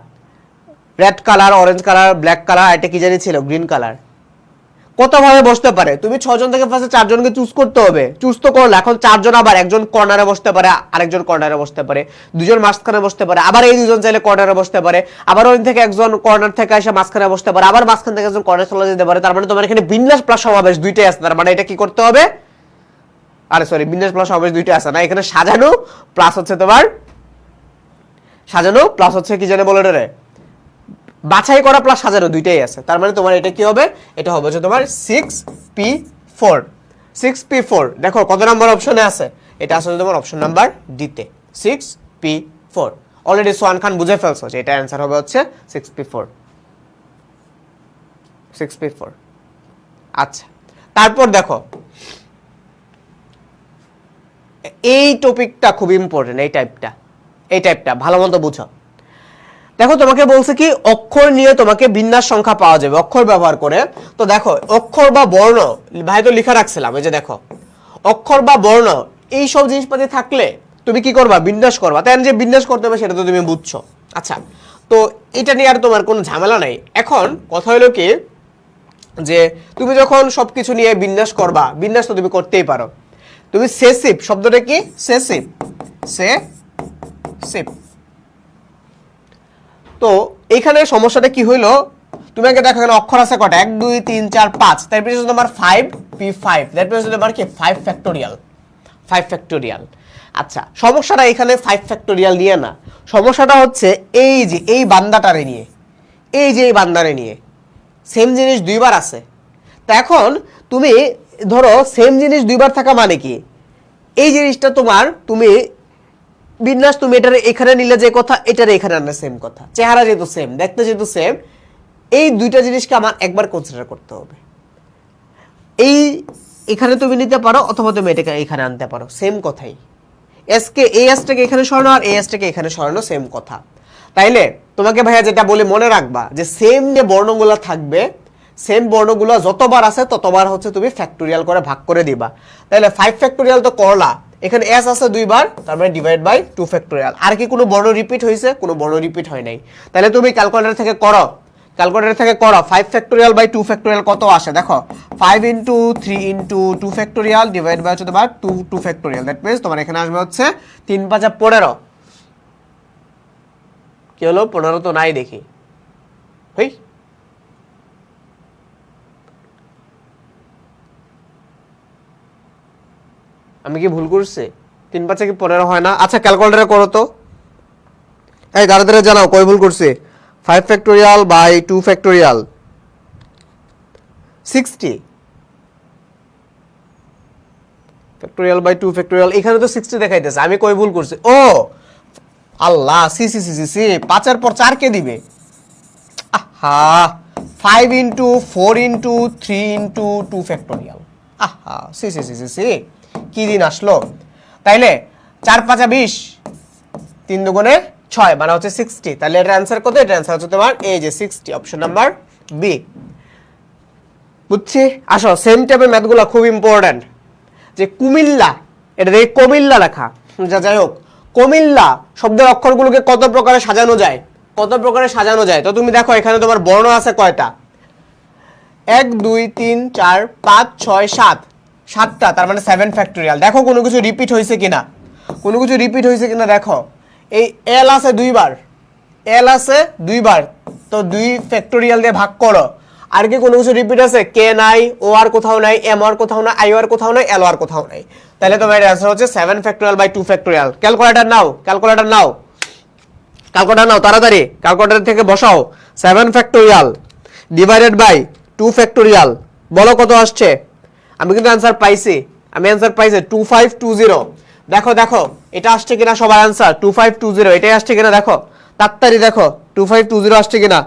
red colour, orange colour, black colour, এটা কি জানি ছিল গ্রিন কালার, কতভাবে বসতে পারে? তুমি 6 জন থেকে ফার্স্টে 4 জনকে চুজ করতে হবে, চুজ তো করলে এখন 4 জন আবার একজন কর্নারে বসতে পারে, আরেকজন কর্নারে বসতে পারে, দুজন মাঝখানে বসতে পারে, আবার এই দুজন চাইলে কর্নারে বসতে পারে, আবার ওই থেকে একজন কর্নার থেকে এসে মাঝখানে বসতে পারে, আবার মাঝখান থেকে একজন কর্নারে চলে যেতে পারে। তার মানে তোমার এখানে বিন্যাস প্লাস সমাবেশ দুইটাই আছে। তার মানে এটা কি করতে হবে? আরে সরি, বিন্যাস প্লাস সমাবেশ দুইটাই আছে না, এখানে সাজানো প্লাস হচ্ছে তোমার সাজানো প্লাস হচ্ছে কি জানে বলে রে, বাছাই করা প্লাস সাজানো দুইটাই আছে। তার মানে তোমার এটা কি হবে? এটা হবে যে তোমার 6p4। 6p4 দেখো কত নাম্বার অপশনে আছে? এটা আসলে তোমার অপশন নাম্বার ডি তে 6p4। অলরেডি সোহান খান বুঝে ফেলছো যে এটা অ্যান্সার হবে হচ্ছে 6p4। 6p4। আচ্ছা, তারপর দেখো এই টপিকটা খুব ইম্পর্টেন্ট, এই টাইপটা ভালো মতো বুঝো। দেখো তোমাকে বলছে কি অক্ষর নিয়ে তোমাকে বিন্যাস সংখ্যা পাওয়া যাবে অক্ষর ব্যবহার করে। তো দেখো অক্ষর বা বর্ণ, ভাই তো লেখা রাখছিলাম, এই যে দেখো অক্ষর বা বর্ণ এই সব জিনিসপাতি থাকলে তুমি কি করবা? বিন্যাস করবা। তাই যে বিন্যাস করতে হবে সেটা তো তুমি বুঝছো। আচ্ছা, তো এটা নিয়ে আর তোমার কোনো ঝামেলা নাই। এখন কথা হলো কি যে তুমি যখন সবকিছু নিয়ে বিন্যাস করবা, বিন্যাস তো তুমি করতেই পারো। তুমি সেসিভ শব্দটা কি? সেসিভ, সেসিভ। তো এইখানে সমস্যাটা কি হইলো, তুমি আগে দেখো এখানে অক্ষর আছে কয়টা? 1 2 3 4 5, তার পিছনে তোমার 5p5, দ্যাট মিন্স তোমার কি 5 ফ্যাক্টোরিয়াল, 5 ফ্যাক্টোরিয়াল। আচ্ছা, সমস্যাটা এখানে 5 ফ্যাক্টোরিয়াল নিয়ে না, সমস্যাটা হচ্ছে এই যে এই বান্দাটারে নিয়ে, এই যে এই বান্দারে নিয়ে সেম জিনিস দুইবার আছে। তা এখন তুমি ধরো সেম জিনিস দুইবার থাকা মানে কি, এই জিনিসটা তোমার তুমি বিন্যাস তুমি এটার এখানে নিলে যে কথা, এটার এখানে আনলে সেম কথা, চেহারা যেহেতু সেম, দেখতে যেহেতু সেম, এই দুইটা জিনিসকে আমার একবার কনসিডার করতে হবে। এই এখানে তুমি নিতে পারো অথবা তুমি এটাকে এখানে আনতে পারো, সেম কথাই। এসকে এই এসটাকে এখানে সরানো আর এই এসটাকে এখানে সরানো সেম কথা। তাইলে তোমাকে ভাইয়া যেটা বলে মনে রাখবা যে সেম যে বর্ণগুলো থাকবে, সেম বর্ণগুলো যতবার আছে ততবার হচ্ছে তুমি ফ্যাক্টোরিয়াল করে ভাগ করে দিবা। তাইলে 5 ফ্যাক্টোরিয়াল তো করলা, এখানে এস আছে দুইবার, তার মানে ডিভাইড বাই 2 ফ্যাক্টোরিয়াল। আর কি কোনো বর্ণ রিপিট হয়েছে? কোনো বর্ণ রিপিট হয় নাই। তাহলে তুমি ক্যালকুলেটর থেকে করো, 5 ফ্যাক্টোরিয়াল বাই 2 ফ্যাক্টোরিয়াল কত আসে দেখো, 5 into 3 into 2 factorial divide by হচ্ছে তোমার 2 ফ্যাক্টোরিয়াল, দ্যাট মিনস তোমার এখানে আসবে হচ্ছে 3 5 15। কি হলো? 15 তো নাই দেখি, হই আমি কি ভুল করছি? 3 5 কি 15 হয় না? আচ্ছা ক্যালকুলেটরে করো তো, এই তাড়াতাড়ি জানাও কয় ভুল করছি। 5 factorial by 2 factorial 60 factorial by 2 factorial, এখানে তো 60 দেখাইতেছে, আমি কয় ভুল করছি? ও আল্লাহ, সি সি সি সি 5 এর পর 4 কে দিবে? আহা, 5 ইন্টু 4 ইন্টু 3 ইন্টু 2 ফ্যাক্টোরিয়াল। আহা, সি সি সি সি সি কি দিন আসলো? তাইলে 4 5 20, 3 দুগুণে 6 মানে হচ্ছে 60। তাহলে এর অ্যান্সার কত? এর অ্যান্সার হচ্ছে তোমার এই যে 60, অপশন নাম্বার বি। বুঝছি? আসো সেম টাইপের ম্যাথগুলো খুব ইম্পর্টেন্ট। যে কুমিল্লা, এটা দেখে কমিল্লা লেখা, যাই হোক, কমিল্লা শব্দের অক্ষরগুলোকে কত প্রকারে সাজানো যায়, কত প্রকারে সাজানো যায়? তো তুমি দেখো এখানে তোমার বর্ণ আছে কয়টা? 1 2 3 4 5 6 7, 7টা, তার মানে 7 ফ্যাক্টোরিয়াল। দেখো কোনো কিছু রিপিট হয়েছে কিনা, কোনো কিছু রিপিট হয়েছে কিনা দেখো। এই এল আছে দুইবার, এল আছে দুইবার, তো 2 ফ্যাক্টোরিয়াল দিয়ে ভাগ করো। আর কি কোনো কিছু রিপিট আছে? কে নাই, ও আর কোথাও নাই, এম আর কোথাও নাই, আই আর কোথাও নাই, এল আর কোথাও নাই। তাহলে তোমার অ্যান্সার হচ্ছে 7 ফ্যাক্টোরিয়াল বাই 2 ফ্যাক্টোরিয়াল। ক্যালকুলেটর নাও, ক্যালকুলেটর নাও, ক্যালকুলেটর নাও তাড়াতাড়ি, ক্যালকুলেটর থেকে বসাও 7 ফ্যাক্টোরিয়াল ডিভাইডেড বাই 2 ফ্যাক্টোরিয়াল, বলো কত আসছে? আমি কিন্তু অ্যান্সার পাইছি, আমি অ্যান্সার পাইছি 2520। দেখো দেখো এটা আসছে কিনা সবার অ্যান্সার 2520, এটাই আসছে কিনা দেখো, তাড়াতাড়ি দেখো 2520 আসছে কিনা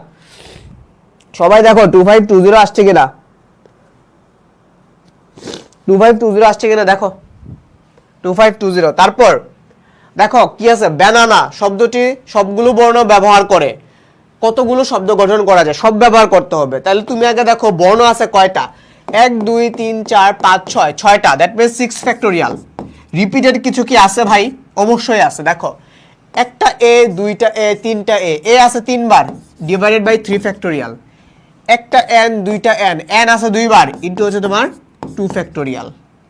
সবাই, দেখো 2520 আসছে কিনা, 2520 আসছে কিনা দেখো, 2520। তারপর দেখো কি আছে, ব্যানানা শব্দটি সবগুলো বর্ণ ব্যবহার করে কতগুলো শব্দ গঠন করা যায়, সব ব্যবহার করতে হবে। তাহলে তুমি আগে দেখো বর্ণ আছে কয়টা, 1 2 3 4 5 6, 6টা, দ্যাট মিন্স 6 ফ্যাক্টোরিয়াল। রিপিটেড কিছু কি আছে ভাই? অবশ্যই আছে। দেখো একটা এ, দুইটা এ, তিনটা এ, এ আছে 3 বার ডিভাইডেড বাই 3 ফ্যাক্টোরিয়াল, একটা n দুইটা n আছে দুইবার ইনটু হচ্ছে তোমার 2 ফ্যাক্টোরিয়াল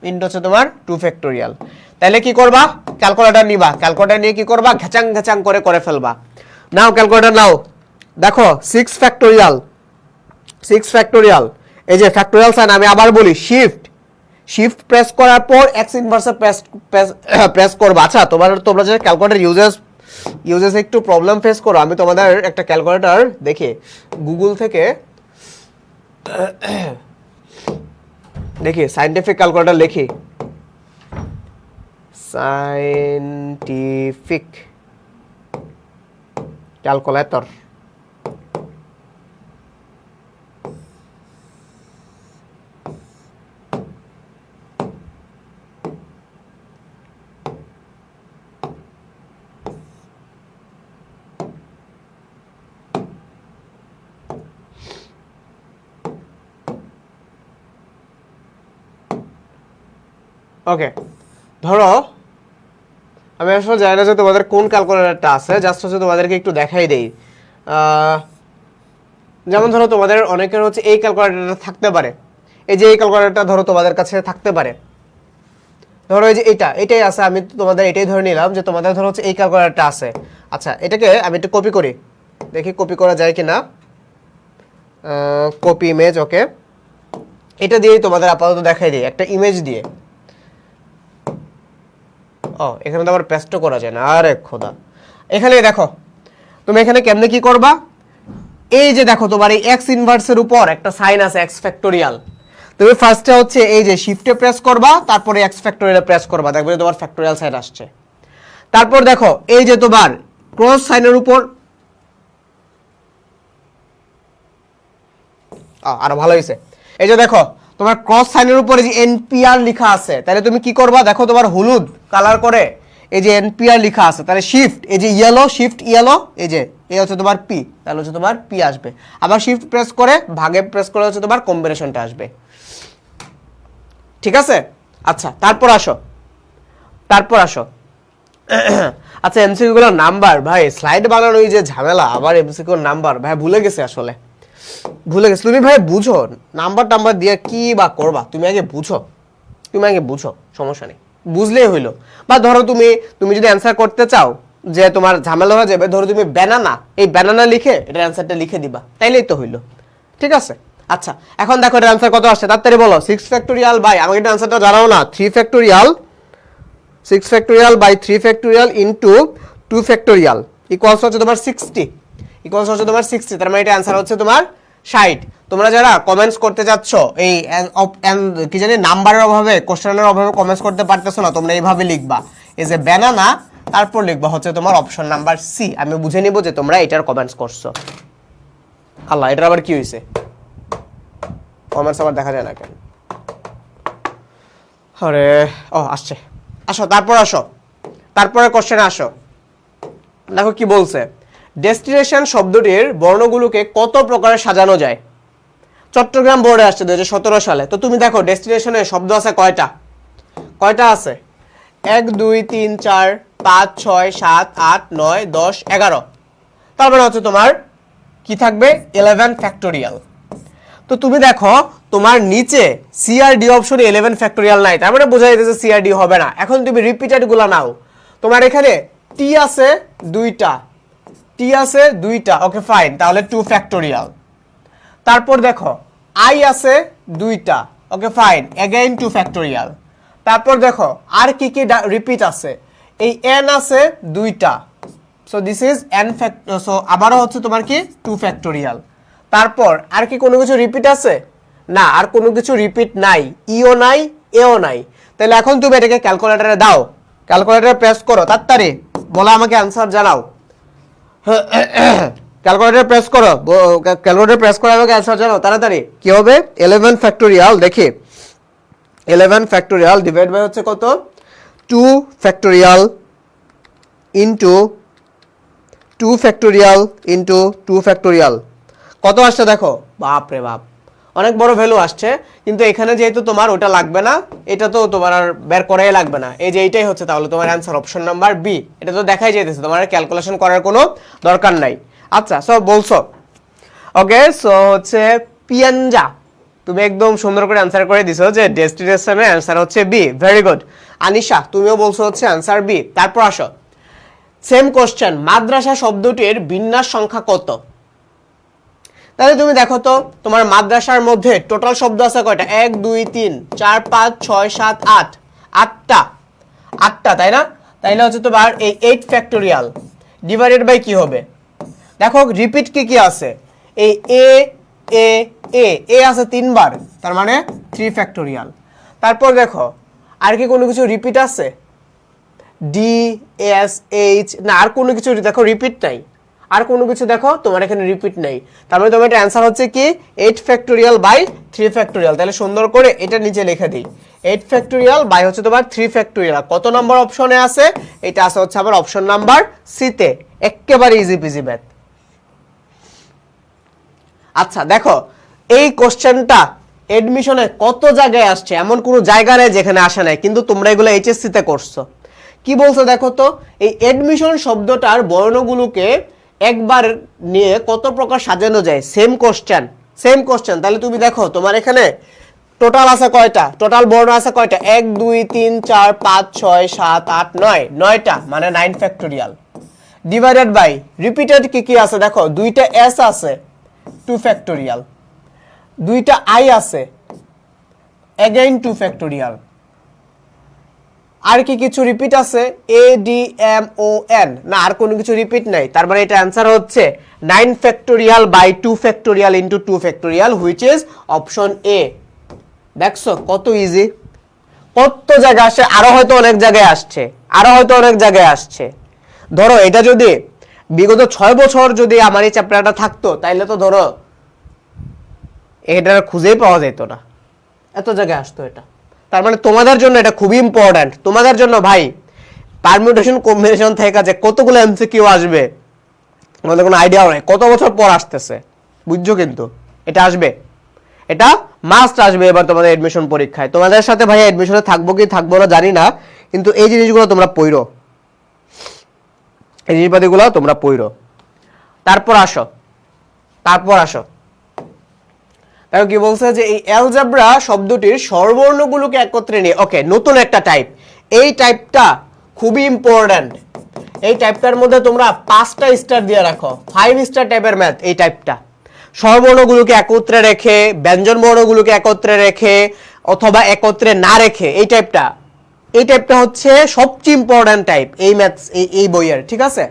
ইনটু হচ্ছে তোমার 2 ফ্যাক্টোরিয়াল। তাহলে কি করবা, ক্যালকুলেটর নিবা, ক্যালকুলেটর নিয়ে কি করবা, ঘেচাং ঘেচাং করে ফেলবা। নাও ক্যালকুলেটর নাও, দেখো 6 ফ্যাক্টোরিয়াল 6 ফ্যাক্টোরিয়াল, এই যে ফ্যাক্টোরিয়াল সাইন আমি আবার বলি শিফট প্রেস করার পর এক্স ইনভার্সে প্রেস করবা। আচ্ছা তোমরা যে ক্যালকুলেটর ইউজেস একটু প্রবলেম ফেস করো, আমি তোমাদের একটা ক্যালকুলেটর দেখি গুগল থেকে দেখি সাইন্টিফিক ক্যালকুলেটর লিখি, সাইন্টিফিক ক্যালকুলেটর। ওকে, ধরো আমি আসলে জানি না যে তোমাদের কোন ক্যালকুলেটরটা আছে, জাস্ট হচ্ছে তোমাদেরকে একটু দেখাই দেই। যেমন ধরো তোমাদের অনেকের হচ্ছে এই ক্যালকুলেটরটা থাকতে পারে, এই যে এই ক্যালকুলেটরটা ধরো তোমাদের কাছে থাকতে পারে, ধরো এই যে এটাই আছে, আমি তোমাদের এটাই ধরে নিলাম যে তোমাদের ধরো হচ্ছে এই ক্যালকুলেটরটা আছে। আচ্ছা এটাকে আমি একটু কপি করি, দেখি কপি করা যায় কিনা, কপি ইমেজ। ওকে, এটা দিয়েই তোমাদের আপাতত দেখাই দিই একটা ইমেজ দিয়ে। এখানে তো আবার পেস্টও করা যায় না, আরে খোদা। এখানে দেখো তুমি এখানে কেমনে কি করবা, এই যে দেখো তোমার এই এক্স ইনভার্সের উপর একটা সাইন আছে এক্স ফ্যাক্টোরিয়াল, তুমি ফার্স্টে হচ্ছে এই যে শিফটে প্রেস করবা, তারপরে এক্স ফ্যাক্টোরিয়ালে প্রেস করবা, দেখবে তোমার ফ্যাক্টোরিয়াল সাইন আসছে। তারপর দেখো এই যে তোমার ক্রস সাইনের উপর, আরো ভালো হয়েছে, এই যে দেখো তোমার ক্রস সাইনের উপরে যে এনপিআর লেখা আছে, তাহলে তুমি কি করবা, দেখো তোমার হলুদ কালার করে এই যে এনপিআর লেখা আছে, তাহলে শিফট এই যে ইয়েলো, শিফট ইয়েলো, এই যে এই হচ্ছে তোমার পি, তাহলে হচ্ছে তোমার পি আসবে। আবার শিফট প্রেস করে ভাগে প্রেস করে হচ্ছে তোমার কম্বিনেশনটা আসবে, ঠিক আছে। আচ্ছা তারপর আসো আচ্ছা এমসিকিউ গুলোর নাম্বার, ভাই স্লাইড বানানো যে ঝামেলা, আবার এমসিকিউ নাম্বার ভাই ভুলে গেছে, আসলে ভুলে গেছি। তুমি ভাই বুঝো নাম্বার দিয়ে কি বা করবা, তুমি আগে বুঝো, সমস্যা নেই, বুঝলেই হইলো। বা ধরো তুমি যদি অ্যান্সার করতে চাও যে তোমার ঝামেলা হয়ে যাবে, ধরো তুমি এই ব্যানানা লিখে এটার অ্যান্সারটা লিখে দিবা, তাইলেই তো হইলো, ঠিক আছে। আচ্ছা এখন দেখো এটার অ্যান্সার কত আসছে, তাড়াতাড়ি বলো। 6 ফ্যাক্টোরিয়াল বাই, আমাকে এটা অ্যান্সারটা জানাও না, 3 factorial 6 factorial by 3 factorial into 2 factorial equals হচ্ছে তোমার 60, তার মানে এটা অ্যান্সার হচ্ছে তোমার 60। তোমরা যারা কমেন্টস করতে যাচ্ছ এই কি জানি নাম্বারের অভাবে, কোশ্চেনের অভাবে কমেন্টস করতে পারতেছো না, তোমরা এইভাবে লিখবা, এই যে ব্যানানা, তারপর লিখবা হচ্ছে তোমার অপশন নাম্বার সি, আমি বুঝে নিব যে তোমরা এটার কমেন্টস করছো। আল্লাহ, এটার আবার কি হয়েছে, কমেন্টস আবার দেখা যায় না কেন, আরে আসছে, তারপরে কোশ্চেনে আসো। দেখো কি বলছে, ডেস্টিনেশন শব্দটির বর্ণগুলোকে কত প্রকারে সাজানো যায়। চট্টগ্রাম বোর্ডে আসছে 2017 সালে। তো তুমি দেখো ডেস্টিনেশনের শব্দ আছে কয়টা আছে, 1 2 3 4 5 6 7 8 9 10 11, তারপরে হচ্ছে তোমার কি থাকবে 11 ফ্যাক্টোরিয়াল। তো তুমি দেখো তোমার নিচে সিআরডি অপশনে 11 ফ্যাক্টোরিয়াল নাই, তার মানে বোঝা যাচ্ছে সিআরডি হবে না। এখন তুমি রিপিটেড গুলা নাও, তোমার এখানে টি আছে দুইটা, ওকে ফাইন, তাহলে 2 ফ্যাক্টোরিয়াল। তারপর দেখো আই আছে 2টা, ওকে ফাইন, এগেইন 2 ফ্যাক্টোরিয়াল। তারপর দেখো আর কি রিপিট আছে, এই এন আছে 2টা, so this is an so আবারও হচ্ছে তোমার কি 2 ফ্যাক্টোরিয়াল। তারপর আর কি কোনো কিছু রিপিট আছে না, আর কোনো কিছু রিপিট নাই, ইও নাই এও নাই। তাহলে এখন তুমি এটাকে ক্যালকুলেটরে দাও, ক্যালকুলেটরে প্রেস করো, তাড়াতাড়ি বলো, আমাকে অ্যান্সার জানাও। ক্যালকুলেটর প্রেস করো, আমাকে অ্যান্সার জানাও তাড়াতাড়ি। কি হবে 11 ফ্যাক্টোরিয়াল, দেখি 11 ফ্যাক্টোরিয়াল ডিভাইড বাই হচ্ছে কত, 2 factorial into 2 factorial into 2 factorial, কত আসছে দেখো, বাপ রে বাপ, অনেক বড় ভ্যালু আসছে। কিন্তু এখানে যেহেতু তোমার ওটা লাগবে না, এটা তো তোমার আর বের করাই লাগবে না, এই যে এইটাই হচ্ছে তাহলে তোমার অ্যান্সার অপশন নাম্বার বি। এটা তো দেখাই যাইতেছে, তোমার ক্যালকুলেশন করার কোনো দরকার নাই। আচ্ছা সব বলছো। ওকে, সো হচ্ছে পিয়াঞ্জা। তুমি একদম সুন্দর করে অ্যান্সার করে দিছো যে ডেস্টিনেশনের অ্যান্সার হচ্ছে বি। Very good. আনিশা, তুমিও বলছো হচ্ছে অ্যান্সার বি। তারপর আসো, সেম কোশ্চেন, মাদ্রাসা শব্দটির বিন্যাস সংখ্যা কত? তাহলে তুমি দেখো তো, তোমার মাদ্রাসার মধ্যে টোটাল শব্দ আছে কয়টা? 1 2 3 4 5 6 7 8, আটটা, তাই না? তাইলে হচ্ছে তোমার এই 8 ফ্যাক্টোরিয়াল ডিভাইডেড বাই কি হবে? দেখো রিপিট কি কি আছে, এই এ এ এ এ আছে 3 বার, তার মানে 3 ফ্যাক্টোরিয়াল। তারপর দেখো আর কি কোনো কিছু রিপিট আছে? ডি এস এইচ, না আর কোনো কিছু দেখো রিপিট নাই, আর কোনো কিছু দেখো তোমার এখানে রিপিট নেই। তার মানে তোমার এটা অ্যান্সার হচ্ছে কি 8 ফ্যাক্টোরিয়াল বাই 3 ফ্যাক্টোরিয়াল। তাহলে সুন্দর করে এটা নিচে লিখে দিই, 8 ফ্যাক্টোরিয়াল বাই হচ্ছে তোমার 3 ফ্যাক্টোরিয়াল। কত নম্বর অপশনে আছে? এটা আছে হচ্ছে আমার অপশন নাম্বার সি তে। একেবারে ইজি পিজি ম্যাথ। আচ্ছা দেখো, এই কোশ্চেনটা এডমিশনে কত জায়গায় আসছে, এমন কোনো জায়গা নেই যেখানে আসে নাই, কিন্তু তোমরা এগুলো এইচএসসি তে করছো। কি বলছো দেখো তো, এই এডমিশন শব্দটার বর্ণগুলোকে একবার নিয়ে কত প্রকার সাজানো যায়। Same question, same question. তাহলে তুমি দেখো তোমার এখানে টোটাল আছে কয়টা, টোটাল বর্ণ আছে কয়টা? 1 2 3 4 5 6 7 8 9, 9টা, মানে 9 ফ্যাক্টোরিয়াল। ডিভাইডেড বাই রিপিটেড কি কি আছে? দেখো দুইটা এস আছে, 2 ফ্যাক্টোরিয়াল, দুইটা আই আছে, এগেইন 2 ফ্যাক্টোরিয়াল। আর কি কিছু রিপিট আছে? A D M O N, না আর কোনো কিছু রিপিট নাই। তার মানে এটা অ্যান্সার হচ্ছে 9 factorial by 2 factorial into 2 factorial, which is option A. দেখছো কত ইজি, কত জায়গায় আসে, আরো হয়তো অনেক জায়গায় আসছে, আরো হয়তো অনেক জায়গায় আসছে। ধরো এটা যদি বিগত 6 বছর যদি আমার এই চ্যাপ্টারটা থাকতো, তাইলে তো ধরো এটা খুঁজেই পাওয়া যেত না, এত জায়গায় আসতো এটা। তার মানে তোমাদের জন্য এটা খুবই ইম্পর্ট্যান্ট। তোমাদের জন্য ভাই পারমিউটেশন কম্বিনেশন থেকে যে কতগুলো এমসিকিউ আসবে আমাদের কোনো আইডিয়াও নেই, কত বছর পর আসতেছে, বুঝছো? কিন্তু এটা আসবে, এটা মাস্ট আসবে এবার তোমাদের এডমিশন পরীক্ষায়। তোমাদের সাথে ভাই এডমিশনে থাকবো কি থাকবো না জানি না, কিন্তু এই জিনিসগুলো তোমরা পড়ো, এই জিনিসপাতিগুলো তোমরা পড়ো। তারপর আসো, তারপর আসো, দেখো কি বলছে যে এই অ্যালজেব্রা শব্দটির স্বরবর্ণগুলোকে একত্রে নিয়ে, ওকে নতুন একটা টাইপ। এই টাইপটা খুবই ইম্পর্ট্যান্ট। এই টাইপটার মধ্যে তোমরা 5টা স্টার দিয়ে রাখো, 5 স্টার টাইপের ম্যাথ এই টাইপটা। স্বরবর্ণগুলোকে একত্রে রেখে, ব্যঞ্জন বর্ণগুলোকে একত্রে রেখে, অথবা একত্রে না রেখে, এই টাইপটা, এই টাইপটা হচ্ছে সবচেয়ে ইম্পর্ট্যান্ট টাইপ এই ম্যাথস, এই বইয়ের, ঠিক আছে?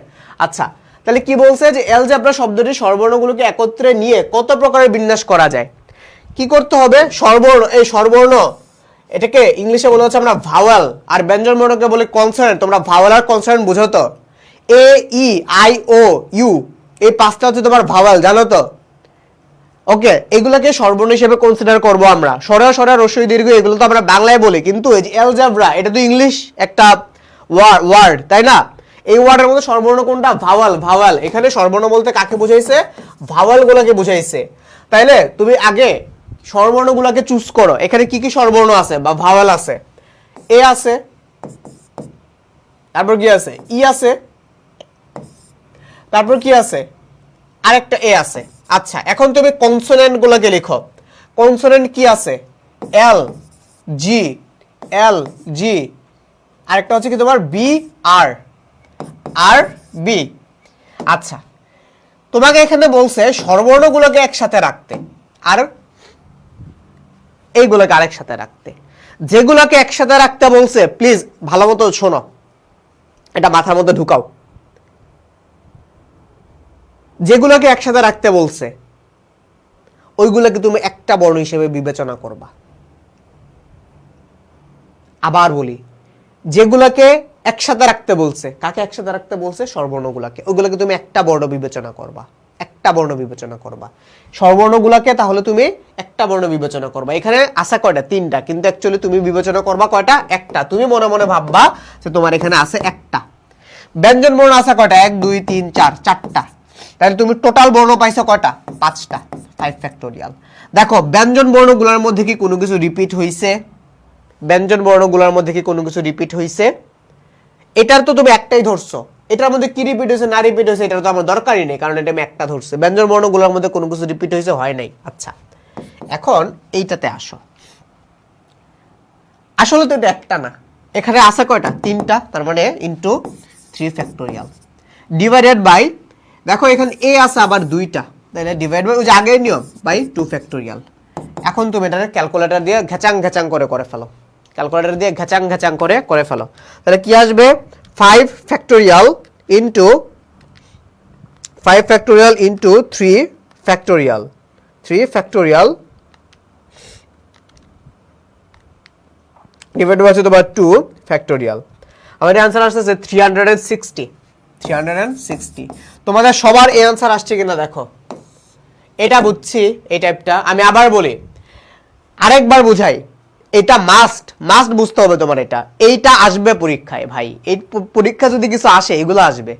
আচ্ছা তাহলে কি বলছে যে অ্যালজেব্রা শব্দটির স্বরবর্ণগুলোকে একত্রে নিয়ে কত প্রকারের বিন্যাস করা যায়। কি করতে হবে? স্বরবর্ণ, এই স্বরবর্ণ এটাকে ইংলিশে বলা হচ্ছে আমরা ভাওয়াল, আর ব্যঞ্জন বর্ণকে বলি কনসোনেন্ট। তোমরা ভাওয়াল আর কনসোনেন্ট বুঝো তো? এ ই আই ও ইউ, এই 5টা হচ্ছে তোমার ভাওয়াল, জানো তো? ওকে, এগুলোকে স্বরবর্ণ হিসেবে কনসিডার করব আমরা। স্বরা স্বরা রস্বই দীর্ঘ এগুলো তো আমরা বাংলায় বলি, কিন্তু এই যে অ্যালজেব্রা এটা তো ইংলিশ একটা ওয়ার্ড, তাই না? এই ওয়ার্ডের মধ্যে স্বরবর্ণ কোনটা? ভাওয়াল। ভাওয়াল, এখানে স্বরবর্ণ বলতে কাকে বুঝাইছে? ভাওয়াল গুলোকে বুঝাইছে। তাইলে তুমি আগে স্বরবর্ণগুলোকে চুজ করো, এখানে কি কি স্বরবর্ণ আছে বা ভাওয়াল আছে? এ আছে, তারপর কি আছে? ই আছে, তারপর কি আছে? আরেকটা এ আছে। আচ্ছা এখন তুমি কনসোনেন্ট গুলোকে লিখো। কনসোনেন্ট কি আছে? এল জি, এল জি, আরেকটা হচ্ছে কি তোমার বি আর, আর বি। আচ্ছা তোমাকে এখানে বলছে স্বরবর্ণগুলোকে একসাথে রাখতে, আর এইগুলোকে আরেক সাথে রাখতে। যেগুলোকে একসাথে রাখতে বলছে প্লিজ ভালো মতো শোনো, এটা মাথার মধ্যে ঢুকাও। যেগুলোকে একসাথে রাখতে বলছে ওইগুলোকে তুমি একটা বর্ণ হিসেবে বিবেচনা করবা। আবার বলি, যেগুলোকে একসাথে রাখতে বলছে, কাকে একসাথে রাখতে বলছে? স্বরবর্ণগুলোকে। ওইগুলোকে তুমি একটা বর্ণ বিবেচনা করবা, একটা বর্ণ বিবেচনা করবা। স্বরবর্ণগুলোকে তাহলে তুমি একটা বর্ণ বিবেচনা করবা। এখানে আছে কয়টা? 3টা, কিন্তু অ্যাকচুয়ালি তুমি বিবেচনা করবা কয়টা? একটা। তুমি মনে মনে ভাববা যে তোমার এখানে আছে একটা। ব্যঞ্জন বর্ণ আছে কয়টা? 1 2 3 4, 4টা। তাহলে তুমি টোটাল বর্ণ পাইছো কয়টা? 5টা, 5 ফ্যাক্টোরিয়াল। দেখো ব্যঞ্জন বর্ণগুলোর মধ্যে কি কোনো কিছু রিপিট হইছে? ব্যঞ্জন বর্ণগুলোর মধ্যে কি কোনো কিছু রিপিট হইছে? এটার তো তুমি একটাই ধরছো, এটার মধ্যে কি রিপিট হয়েছে না রিপিট হয়েছে এটা তো আমার দরকারই নেই, কারণ এটা আমি একটা ধরছি। ব্যঞ্জন বর্ণগুলোর মধ্যে কোনো কিছু রিপিট হয়েছে হয় নাই। আচ্ছা, এখন এইটাতে আসো। আসলে তো এটা একটা না, এখানে আছে কয়টা? তিনটা, তার মানে ইন্টু 3 ফ্যাক্টোরিয়াল ডিভাইডেড বাই, দেখো এখানে এ আছে আবার দুইটা, তাহলে ডিভাইড বাই ওই যে আগের নিয়ম বাই 2 ফ্যাক্টোরিয়াল। এখন তুমি এটা ক্যালকুলেটর দিয়ে ঘেচাং ঘেচাং করে ফেলো, ক্যালকুলেটর দিয়ে ঘেচাং ঘেচাং করে ফেলো। তাহলে কি আসবে? 5 factorial into 5 factorial into 3 factorial, 3 factorial divide by তোমার 2 ফ্যাক্টোরিয়াল। আমাদের অ্যান্সার আসছে 360। 360 তোমাদের সবার এই অ্যান্সার আসছে কিনা দেখো। এটা বুঝছি এই টাইপটা, আমি আবার বলি আরেকবার বুঝাই, এটা মাস্ট বুঝতে হবে তোমার। এইটা আসবে পরীক্ষায় ভাই, এই পরীক্ষা যদি কিছু আসে এগুলো আসবে।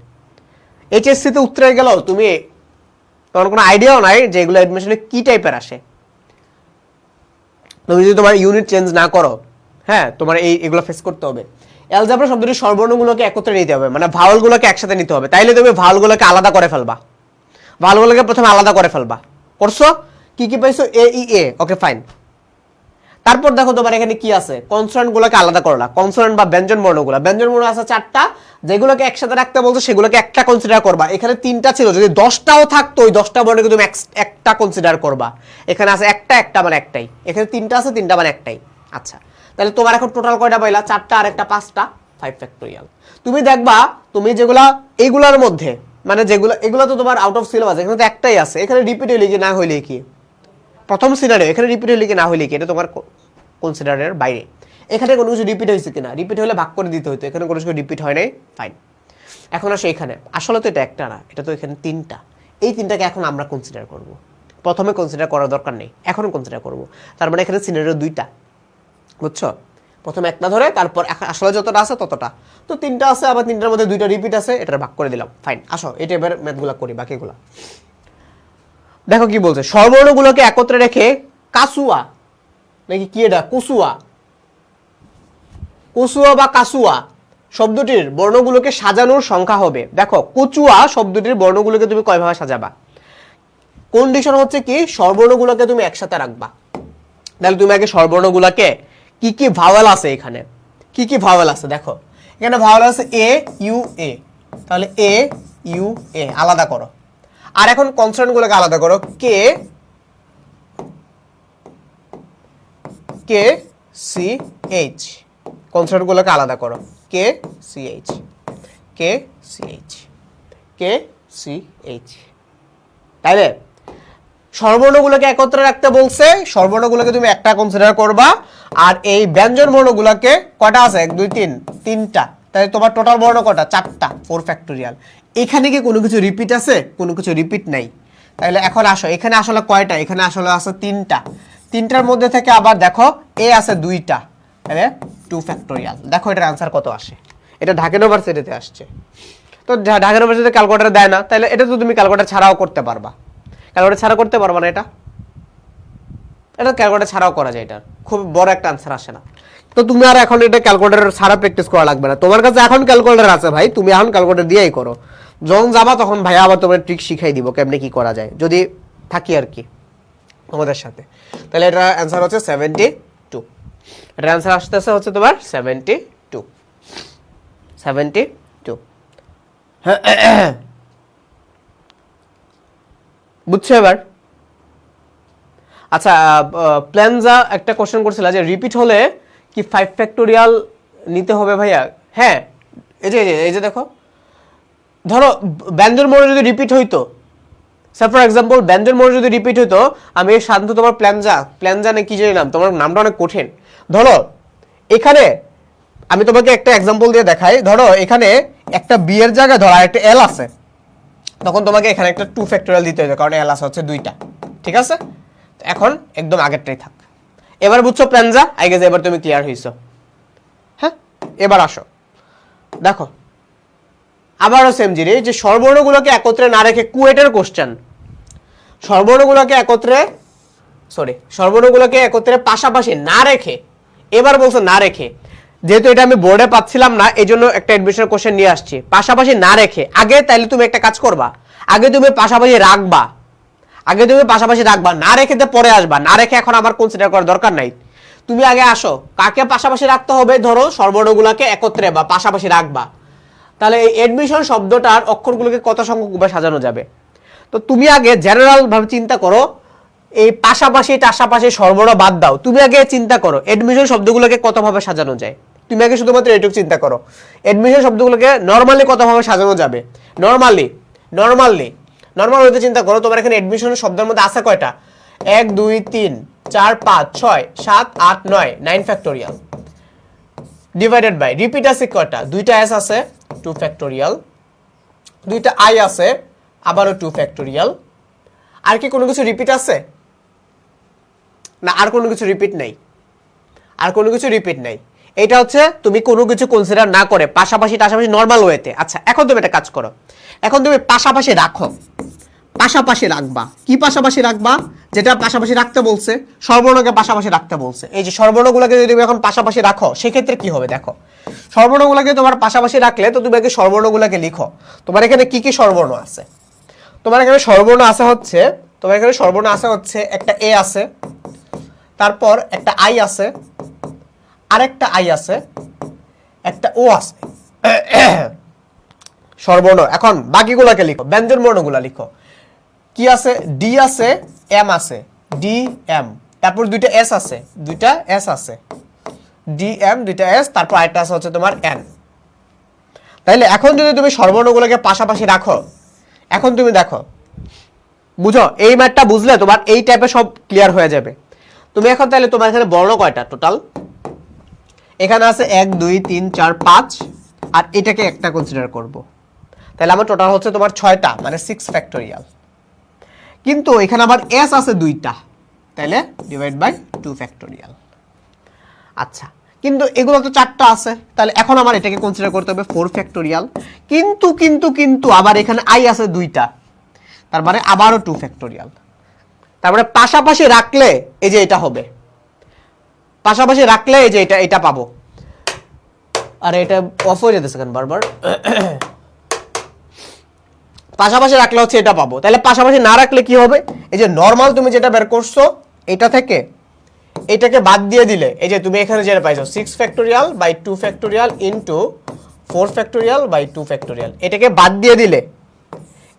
এইচএসসি তে উত্তরে গেল তুমি, তোমার কোনো আইডিয়াও নাই যে এগুলো অ্যাডমিশনে কি টাইপের আসে। তুমি যদি তোমার ইউনিট চেঞ্জ না করো, হ্যাঁ, তোমার এগুলো ফেস করতে হবে। অ্যালজেব্রা শব্দটির স্বরবর্ণগুলোকে একত্রে নিতে হবে, মানে ভাওয়ালগুলোকে একসাথে নিতে হবে, তাইলে তুমি ভাওয়ালগুলোকে আলাদা করে ফেলবা। ভাওয়ালগুলোকে প্রথমে আলাদা করে ফেলবা। করছো? কি কি পাইছো? এ ই এ, ওকে ফাইন। তারপর দেখো তোমার এখানে কি আছে, কনসোনেন্টগুলোকে আলাদা করলা। কনসোনেন্ট বা ব্যঞ্জন বর্ণগুলো, ব্যঞ্জন বর্ণ আছে 4টা, যেগুলোকে একসাথে রাখতে বলছো সেগুলোকে একটা কনসিডার করবা। এখানে 3টা ছিল, যদি 10টাও থাকতো ওই 10টা বর্ণকে তুমি একটা কনসিডার করবা। এখানে আছে একটা মানে একটাই, এখানে 3টা আছে 3টা মানে একটাই। আচ্ছা, তাহলে তোমার এখন টোটাল কয়টা পাইলা? 4টা আর একটা 5টা, 5 ফ্যাক্টোরিয়াল। তুমি দেখবা তুমি যেগুলা এইগুলার মধ্যে, মানে যেগুলো এগুলো তো তোমার আউট অফ সিলেবাস, এখানে তো একটাই আছে, এখানে রিপিট হইলে কি না হইলে কি, প্রথম সিনারিও এখানে রিপিট হইলে কি না হইলে কি, এটা তোমার কনসিডারের বাইরে। এখানে কোনো কিছু রিপিট হয়েছে কিনা, রিপিট হলে ভাগ করে দিতে হইতো, এখানে কোনো কিছু রিপিট হয় নাই, ফাইন। এখন আসো এখানে, আসলে তো এটা একটা না, এটা তো এখানে 3টা। এই 3টাকে এখন আমরা কনসিডার করব। প্রথমে কনসিডার করার দরকার নেই, এখন কনসিডার করব। তার মানে এখানে সিনারিও 2টা, বুঝছো? প্রথমে একটা ধরে তারপর আসলে যতটা আছে ততটা, তো 3টা আছে, আবার 3টার মধ্যে 2টা রিপিট আছে, এটা ভাগ করে দিলাম, ফাইন। আসো এটা এবার ম্যাথগুলো করি, বাকিগুলা দেখো কি বলছে। স্বরবর্ণগুলোকে একত্রে রেখে কাসুয়া নাকি কি এটা কসুয়া, কসুয়া বা কাসুয়া শব্দটির বর্ণগুলোকে সাজানোর সংখ্যা হবে। দেখো কচুয়া শব্দটির বর্ণগুলোকে তুমি কয়ভাবে সাজাবা? কন্ডিশন হচ্ছে কি, স্বরবর্ণগুলোকে তুমি একসাথে রাখবা। তাহলে তুমি আগে স্বরবর্ণগুলোকে কি কি ভাওয়েল আছে, এখানে কি কি ভাওয়েল আছে দেখো। এখানে ভাওয়েল আছে এ ইউ এ, তাহলে এ ইউ এ আলাদা করো। আর এখন কনসোনেন্টগুলোকে আলাদা করো, কে কে সি এইচ, কনসোনেন্টগুলোকে আলাদা করো, K C H, K C H, K C H. তাইলে স্বরবর্ণগুলোকে একত্রে রাখতে বলছে, স্বরবর্ণগুলোকে তুমি একটা কনসিডার করবা। আর এই ব্যঞ্জন বর্ণগুলোকে কয়টা আছে? 1 2 3, 3টা। তাহলে তোমার টোটাল বর্ণ কয়টা? 4টা, 4 ফ্যাক্টোরিয়াল। এখানে কি কোনো কিছু রিপিট আছে? কোনো কিছু রিপিট নাই। তাহলে এখন আসো, এখানে আসলে কয়টা? এখানে আসলে আছে 3টা। 3টার মধ্যে থেকে আবার দেখো এ আছে 2টা, তাহলে 2 ফ্যাক্টোরিয়াল। দেখো এটার আনসার কত আসে। এটা ঢাকা ইউনিভার্সিটিতে আসছে, তো ঢাকা ইউনিভার্সিটিতে ক্যালকুলেটর দেয় না, তাহলে এটা তো তুমি ক্যালকুলেটর ছাড়াও করতে পারবা। ক্যালকুলেটর ছাড়া করতে পারবা না, এটা ক্যালকুলেটর ছাড়াও করা যায়, এটা খুব বড় একটা আনসার আসে না। তো তুমি আর এখন এটা ক্যালকুলেটর ছাড়া প্র্যাকটিস করা লাগবে না, তোমার কাছে এখন ক্যালকুলেটর আছে ভাই, তুমি এখন ক্যালকুলেটর দিয়েই করো। যখন যাবা তখন ভাইয়া আবার তোমার ট্রিক শিখাই দিব কেমনে কি করা যায়, যদি থাকি আর কি আমাদের সাথে। তাহলে এটা অ্যান্সার হচ্ছে 72। এটা অ্যান্সার আসতেছে হচ্ছে তোমার 72, 72। বুঝছো এবার? আচ্ছা, প্ল্যানজা একটা কোশ্চেন করছিল যে রিপিট হলে কি 5 ফ্যাক্টোরিয়াল নিতে হবে ভাইয়া? হ্যাঁ, এই যে দেখো, ধরো ব্যঞ্জন বর্ণ যদি রিপিট হইতো, ফর এক্সাম্পল ব্যঞ্জন বর্ণ যদি রিপিট হইতো, আমি শান্ত তোমার প্ল্যানজা কি জানি নাম, তোমার নামটা অনেক কঠিন। ধরো এখানে আমি তোমাকে একটা এক্সাম্পল দিয়ে দেখাই। ধরো এখানে একটা বি এর জায়গায় ধরো একটা এল আছে, তখন তোমাকে এখানে একটা 2 ফ্যাক্টোরিয়াল দিতে হবে, কারণ এল আছে হচ্ছে 2টা। ঠিক আছে, এখন একদম আগেরটাই থাক। এবার বুঝছো প্ল্যানজা? আই গেস এবার তুমি ক্লিয়ার হইছো। হ্যাঁ, এবার আসো দেখো আবারও সেম জিনিস, যে স্বরবর্ণগুলোকে একত্রে না রেখে কুয়েটের কোশ্চেন, স্বরবর্ণগুলোকে একত্রে পাশাপাশি না রেখে, এবার বলছো না রেখে, যেহেতু এটা আমি বোর্ডে পাচ্ছিলাম না, এই জন্য একটা এডমিশন কোশ্চেন নিয়ে আসছি। পাশাপাশি না রেখে আগে, তাইলে তুমি একটা কাজ করবা, আগে তুমি পাশাপাশি রাখবা, আগে তুমি পাশাপাশি রাখবা, না রেখে পরে আসবা। না রেখে এখন আমার কনসিডার করার দরকার নাই। তুমি আগে আসো, কাকে পাশাপাশি রাখতে হবে, ধরো স্বরবর্ণগুলোকে একত্রে বা পাশাপাশি রাখবা। তাহলে এই এডমিশন শব্দটার অক্ষরগুলোকে কত সংখ্যক সাজানো যাবে। তো তুমি আগে জেনারেল ভাবে চিন্তা করো, এই পাশাপাশি টাশাপাশি স্বরবর্ণ বাদ দাও, তুমি আগে চিন্তা করো এডমিশন শব্দগুলোকে কত ভাবে সাজানো যায়। তুমি আগে শুধুমাত্র এটুকু চিন্তা করো, এডমিশন শব্দগুলোকে নরমালি কত ভাবে সাজানো যাবে। নরমাল হইতে চিন্তা করো, তোমার এখানে এডমিশন শব্দের মধ্যে আছে কয়টা? 1 2 3 4 5 6 7 8 9, 9 ফ্যাক্টোরিয়াল ডিভাইডেড বাই রিপিট আছে কয়টা? দুইটা এস আছে 2 ফ্যাক্টোরিয়াল, দুইটা আই আছে আবারও 2 ফ্যাক্টোরিয়াল। আর কি কোনো কিছু রিপিট আছে না? আর কোনো কিছু রিপিট নাই, আর কোনো কিছু রিপিট নাই। এটা হচ্ছে তুমি কোনো কিছু কনসিডার না করে পাশাপাশি টাশাপাশি নরমাল ওয়েতে। আচ্ছা, এখন তুমি একটা কাজ করো, এখন তুমি পাশাপাশি রাখো, পাশাপাশি রাখবা। কি পাশাপাশি রাখবা? যেটা পাশাপাশি রাখতে বলছে, স্বরবর্ণকে পাশাপাশি রাখতে বলছে। এই যে স্বরবর্ণগুলোকে যদি তুমি এখন পাশাপাশি রাখো, সেক্ষেত্রে কি হবে দেখো। স্বরবর্ণগুলোকে তোমার পাশাপাশি রাখলে তো তুমি আগে স্বরবর্ণগুলোকে লিখো। তোমার এখানে কি কি স্বরবর্ণ আছে? তোমার এখানে স্বরবর্ণ আছে হচ্ছে, তোমার এখানে স্বরবর্ণ আছে হচ্ছে একটা এ আছে, তারপর একটা আই আছে, আরেকটা আই আছে, একটা ও আছে স্বরবর্ণ। এখন বাকিগুলোকে লিখো, ব্যঞ্জন বর্ণগুলো লিখো। কি আছে? ডি আছে, এম আছে, ডি এম, তারপর দুইটা এস আছে, দুইটা এস আছে, ডি এম, দুইটা এস, তারপর আরেকটা আছে হচ্ছে তোমার এন। তাইলে এখন যদি তুমি স্বরবর্ণগুলোকে পাশাপাশি রাখো, এখন তুমি দেখো, বুঝো, এই ম্যাথটা বুঝলে তোমার এই টাইপের সব ক্লিয়ার হয়ে যাবে। তুমি এখন তাহলে তোমার এখানে বর্ণ কয়টা টোটাল? এখানে আছে 1 2 3 4 5, আর এটাকে একটা কনসিডার করব। তাহলে আমার টোটাল হচ্ছে তোমার 6টা, মানে 6 ফ্যাক্টোরিয়াল। কিন্তু এখানে আবার এস আছে 2টা, তাহলে ডিভাইড বাই 2 ফ্যাক্টোরিয়াল। আচ্ছা, কিন্তু এগুলো তো 4টা আছে, তাহলে এখন আমার এটাকে কনসিডার করতে হবে 4 ফ্যাক্টোরিয়াল। কিন্তু আবার এখানে আই আছে 2টা, তার মানে আবারও 2 ফ্যাক্টোরিয়াল। তারপরে পাশাপাশি রাখলে এই যে এটা হবে, পাশাপাশি রাখলে এই যে এটা পাবো। আর এটা অফ হয়ে যেতেছে কেন বারবার? পাশাপাশি রাখলে হচ্ছে এটা পাবো। তাহলে পাশাপাশি না রাখলে কি হবে? এই যে নরমাল তুমি যেটা বের করছো, এটা থেকে এটাকে বাদ দিয়ে দিলে, এই যে তুমি এখানে যেটা পাইছো 6 factorial by 2 factorial into 4 factorial by 2 factorial, এটাকে বাদ দিয়ে দিলে,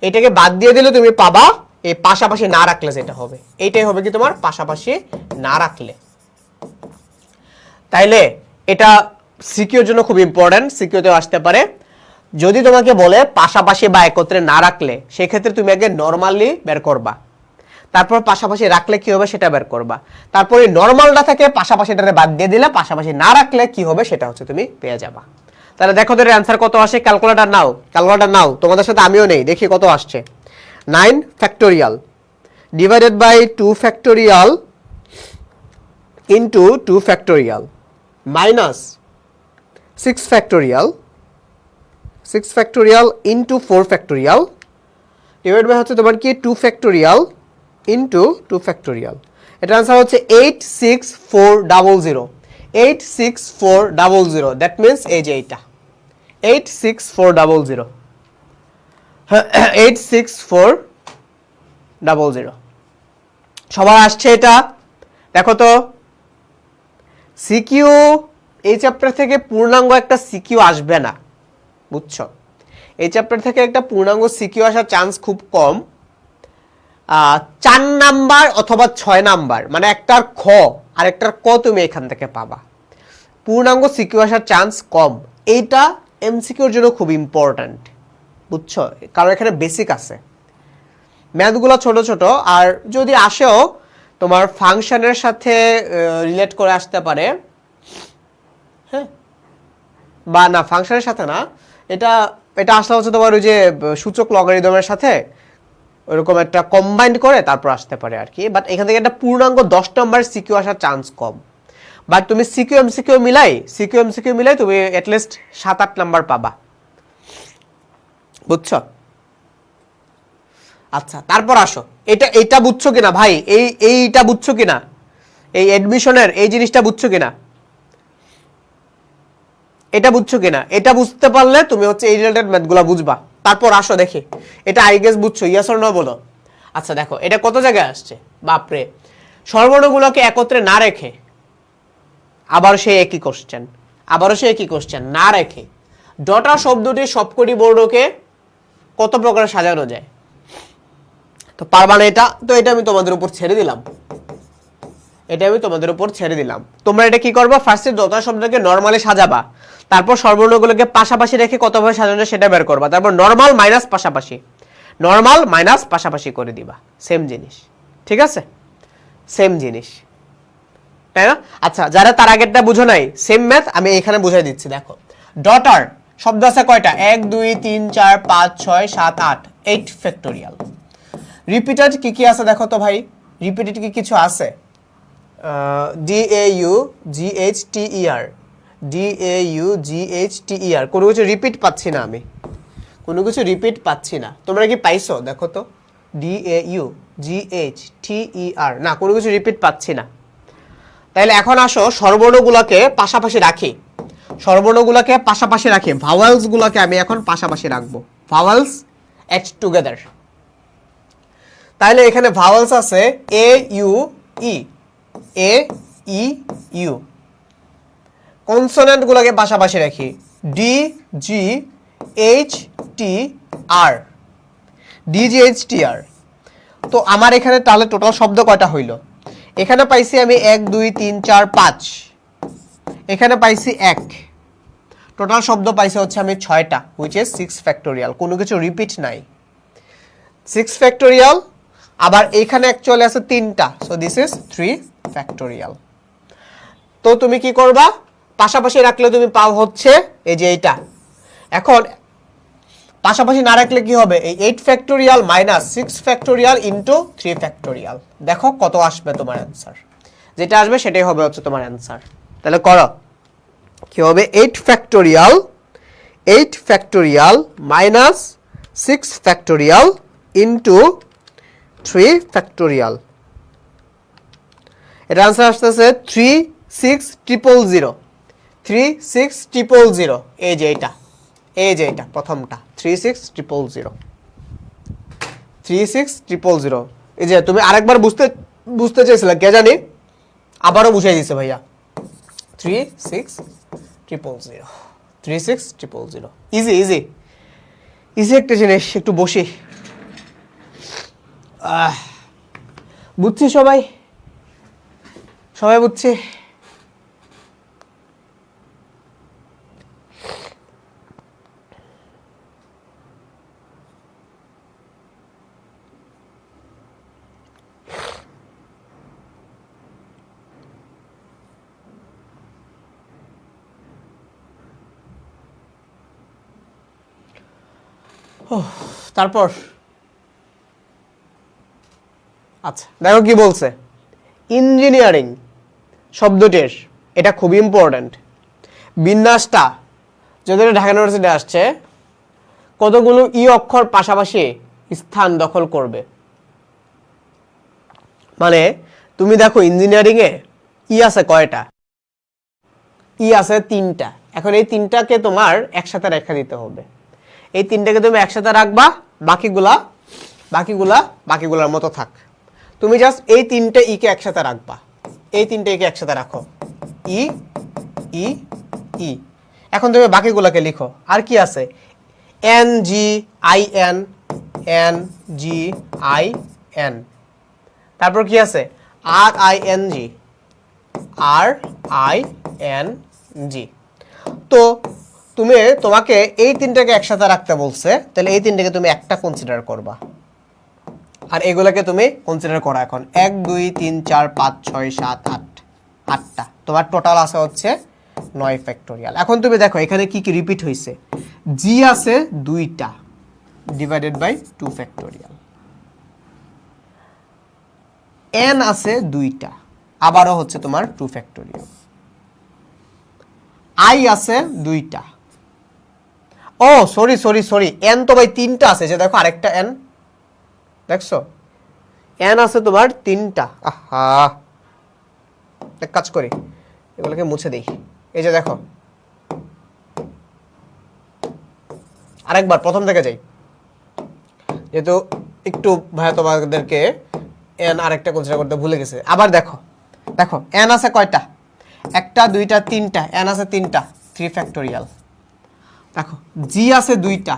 এটাকে বাদ দিয়ে দিলে তুমি পাবা এই পাশাপাশি না রাখলে যেটা হবে, এইটাই হবে কি তোমার পাশাপাশি না রাখলে। তাইলে এটা সিকিউর জন্য খুব ইম্পর্টেন্ট, সিকিউরতেও আসতে পারে। যদি তোমাকে বলে পাশাপাশি বা একত্রে না রাখলে, সেক্ষেত্রে তুমি আগে নরমালি বের করবা, তারপর পাশাপাশি রাখলে কি হবে সেটা বের করবা, তারপরে নরমালটা থেকে পাশাপাশিটারে বাদ দিয়ে দিলে, পাশাপাশি না রাখলে কি হবে সেটা হচ্ছে তুমি পেয়ে যাবা। তাহলে দেখো তোর অ্যান্সার কত আসে। ক্যালকুলেটর নাও, ক্যালকুলেটর নাও, তোমাদের সাথে আমিও নেই, দেখি কত আসছে। 9 factorial divided by 2 factorial into 2 factorial minus 6 factorial, 6 factorial into 4 factorial divide by হচ্ছে তোমার কি 2 ফ্যাক্টোরিয়াল ইনটু 2 ফ্যাক্টোরিয়াল। এটা आंसर হচ্ছে 86400, 86400। দ্যাট মিন্স এই যে এটা 86400, 86400 সবার আসছে এটা। দেখো তো সিকিউ এই চ্যাপ্টার থেকে পূর্ণাঙ্গ একটা সিকিউ আসবে না, বুঝছো? এই চ্যাপ্টার থেকে একটা পূর্ণাঙ্গ সিকিউ আসার চান্স খুব কম। 4 নাম্বার অথবা 6 নাম্বার, মানে একটার খ আর একটার ক তুমি এখান থেকে পাবা। পূর্ণাঙ্গ সিকিউ আসার চান্স কম। এইটা এমসিকিউর জন্য খুব ইম্পর্ট্যান্ট, বুঝছো? কারণ এখানে বেসিক আছে, ম্যাথগুলো ছোট ছোট, আর যদি আসেও তোমার ফাংশনের সাথে রিলেট করে আসতে পারে, হ্যাঁ, বা না ফাংশনের সাথে না, এটা এটা আসলে হচ্ছে তোমার ওই যে সূচক লগারিদমের সাথে ওরকম একটা কম্বাইন্ড করে তারপর আসতে পারে আর কি। বাট এখান থেকে একটা পূর্ণাঙ্গ 10 নাম্বার সিকিউ আসার চান্স কম। বাট তুমি সিকিউ এমসিকিউ মিলাই তুমি অ্যাটলিস্ট 7-8 নাম্বার পাবা, বুঝছো? আচ্ছা, তারপর আসো, এটা বুঝছো কিনা ভাই? এইটা বুঝছো কিনা? এই এডমিশনের এই জিনিসটা বুঝছো কিনা? এটা বুঝছো কিনা? এটা বুঝতে পারলে তুমি হচ্ছে এই রিলেটেড ম্যাথগুলো বুঝবা। তারপর আসো দেখি, এটা আই গেস বুঝছো, ইয়েস অর নো বলো। আচ্ছা দেখো এটা কত জায়গায় আসছে, বাপরে। সর্বর্ণগুলোকে একত্রে না রেখে, আবার সেই একই কোশ্চেন, আবারও সেই একই কোশ্চেন, না রেখে ডটার শব্দটির সবকটি বর্ণকে কত প্রকারে সাজানো যায়? তো পারবা না এটা, তো এটা আমি তোমাদের উপর ছেড়ে দিলাম, এটা আমি তোমাদের উপর ছেড়ে দিলাম। তোমরা এটা কি করবা, ফার্স্টে ডটার শব্দকে নরমালি সাজাবা, তারপর সর্বর্ণগুলোকে পাশাপাশি রেখে কতভাবে সাজানো যায় সেটা বের করবা, তারপর নরমাল মাইনাস পাশাপাশি, নরমাল মাইনাস পাশাপাশি করে দিবা। সেম জিনিস, ঠিক আছে? সেম জিনিস, তাই না? আচ্ছা যারা তার আগেরটা বুঝো নাই, সেম ম্যাথ আমি এখানে বুঝাই দিচ্ছি। দেখো ডটার শব্দ আছে কয়টা, 1 2 3 4 5 6 7 8, 8 ফ্যাক্টোরিয়াল। রিপিটেড কি কি আছে দেখো তো ভাই, রিপিটেড কি কিছু আছে? DAUGHTER, DAUGHTER, কোনো কিছু রিপিট পাচ্ছি না আমি, কোনো কিছু রিপিট পাচ্ছি না। তোমরা কি পাইছো দেখো তো? DAUGHTER, না কোনো কিছু রিপিট পাচ্ছি না। তাহলে এখন আসো স্বরবর্ণগুলোকে পাশাপাশি রাখি, স্বরবর্ণগুলোকে পাশাপাশি রাখি, ভাওয়েলসগুলোকে আমি এখন পাশাপাশি রাখবো, ভাওয়েলস এট টুগেদার। তাহলে এখানে ভাওয়েলস আছে এ U E, A E you. কনসোনেন্টগুলোকে পাশাপাশি রাখি, ডি জি এইচ টি আর, ডি জি এইচ টি আর। তো আমার এখানে তাহলে টোটাল শব্দ কয়টা হইল? এখানে পাইছি আমি 1 2 3 4 5, এখানে পাইছি 1, টোটাল শব্দ পাইছি হচ্ছে আমি 6টা, হুইচ ইজ 6 ফ্যাক্টোরিয়াল, কোনো কিছু রিপিট নাই, 6 ফ্যাক্টোরিয়াল। আবার এখানে অ্যাকচুয়ালি আছে 3টা, সো দিস ইজ 3 ফ্যাক্টোরিয়াল। তো তুমি কি করবা, পাশাপাশি রাখলে তুমি পাও হচ্ছে এই যে এইটা। এখন পাশাপাশি না রাখলে কি হবে, এই 8 factorial minus 6 factorial into 3 factorial, দেখো কত আসবে তোমার অ্যান্সার। যেটা আসবে সেটাই হবে হচ্ছে তোমার অ্যান্সার। তাহলে করো, কি হবে, 8 factorial, 8 factorial minus 6 factorial into 3 factorial. এটা আনসার আসতেছে 36000, 36000। এই যে এটা, এই যে এটা প্রথমটা 36000, 36000। এই যে তুমি আরেকবার বুঝতে চাইছিলে, কে জানি আবারও বুঝাই দিছে ভাইয়া, 36000, 36000। ইজি ইজি ইজি একটা জিনিস। একটু বসি, বুঝছি সবাই, সবাই বুঝছি। তারপর আচ্ছা দেখো কি বলছে, ইঞ্জিনিয়ারিং শব্দটির, এটা খুব ইম্পর্টেন্ট, বিন্যাসটা যদি ঢাকা ইউনিভার্সিটি আসছে, কতগুলো ই অক্ষর পাশাপাশি স্থান দখল করবে। মানে তুমি দেখো ইঞ্জিনিয়ারিং এ ই আছে কয়টা, ই আছে 3টা। এখন এই 3টাকে তোমার একসাথে রেখে দিতে হবে, এই 3টাকে তুমি একসাথে রাখবা, বাকিগুলার মতো থাক। তুমি জাস্ট এই 3টে ই কে একসাথে রাখবা, এই 3টে ই কে একসাথে রাখো, ই ই ই। এখন তুমি বাকিগুলোকে লিখো, আর কি আছে, N G I N, N G I N, তারপর কি আছে, R I N G, R I N G. তো তোমাকে এই 3টাকে একসাথে রাখতে বলছে, তাহলে এই 3টাকে তুমি একটা কনসিডার করবা, আর এগুলোকে তুমি কনসিডার করো। এখন 1 2 3 4 5 6 7 8, 8টা, তোমার টোটাল আছে হচ্ছে 9 ফ্যাক্টোরিয়াল। এখন তুমি দেখো এখানে কি কি রিপিট হয়েছে, জি আছে 2টা ডিভাইডেড বাই 2 ফ্যাক্টোরিয়াল, এন আছে 2টা, আবারও হচ্ছে তোমার 2 ফ্যাক্টোরিয়াল, আই আছে 2টা, ও সরি সরি সরি, এন তো ভাই 3টা আছে, যে দেখো আরেকটা এন, দেখছো এন আছে তোমার 3টা। আহা, এক কাজ করি, এগুলোকে মুছে দিই। এই যে দেখো আরেকবার প্রথম থেকে যাই, যেহেতু একটু ভাইয়া তোমাদেরকে n আরেকটা কনসিডার করতে ভুলে গেছে। আবার দেখো দেখো n আছে কয়টা, একটা দুইটা তিনটা, n আছে তিনটা, 3 ফ্যাক্টোরিয়াল। দেখো g আছে দুইটা,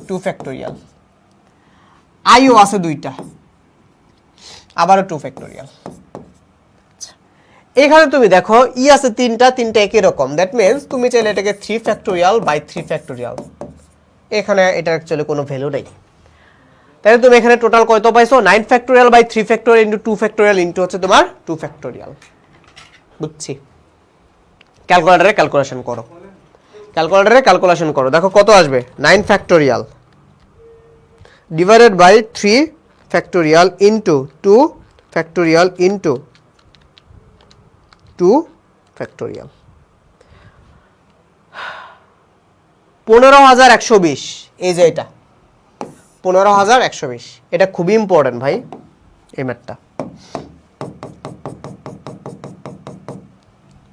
2 ফ্যাক্টোরিয়াল, iও আছে দুইটা, আবারও 2 ফ্যাক্টোরিয়াল। এখানে তুমি দেখো ই আছে তিনটা, তিনটা একই রকম, দ্যাট মিন্স তুমি চাইলে এটাকে 3 ফ্যাক্টোরিয়াল বাই 3 ফ্যাক্টোরিয়াল, এখানে এটা অ্যাকচুয়ালি কোনো ভ্যালু নেই। তাহলে তুমি এখানে টোটাল কত পাইছো, 9 factorial by 3 factorial into 2 factorial into হচ্ছে তোমার 2 ফ্যাক্টোরিয়াল। বুঝছি? ক্যালকুলেটরে ক্যালকুলেশন করো, ক্যালকুলেটরে ক্যালকুলেশন করো, দেখো কত আসবে, 9 factorial divided by 3 factorial into 2 factorial into 2 factorial, 15,120। এই যে এটা 15,120, এটা খুবই ইম্পর্টেন্ট ভাই এই ম্যাথটা,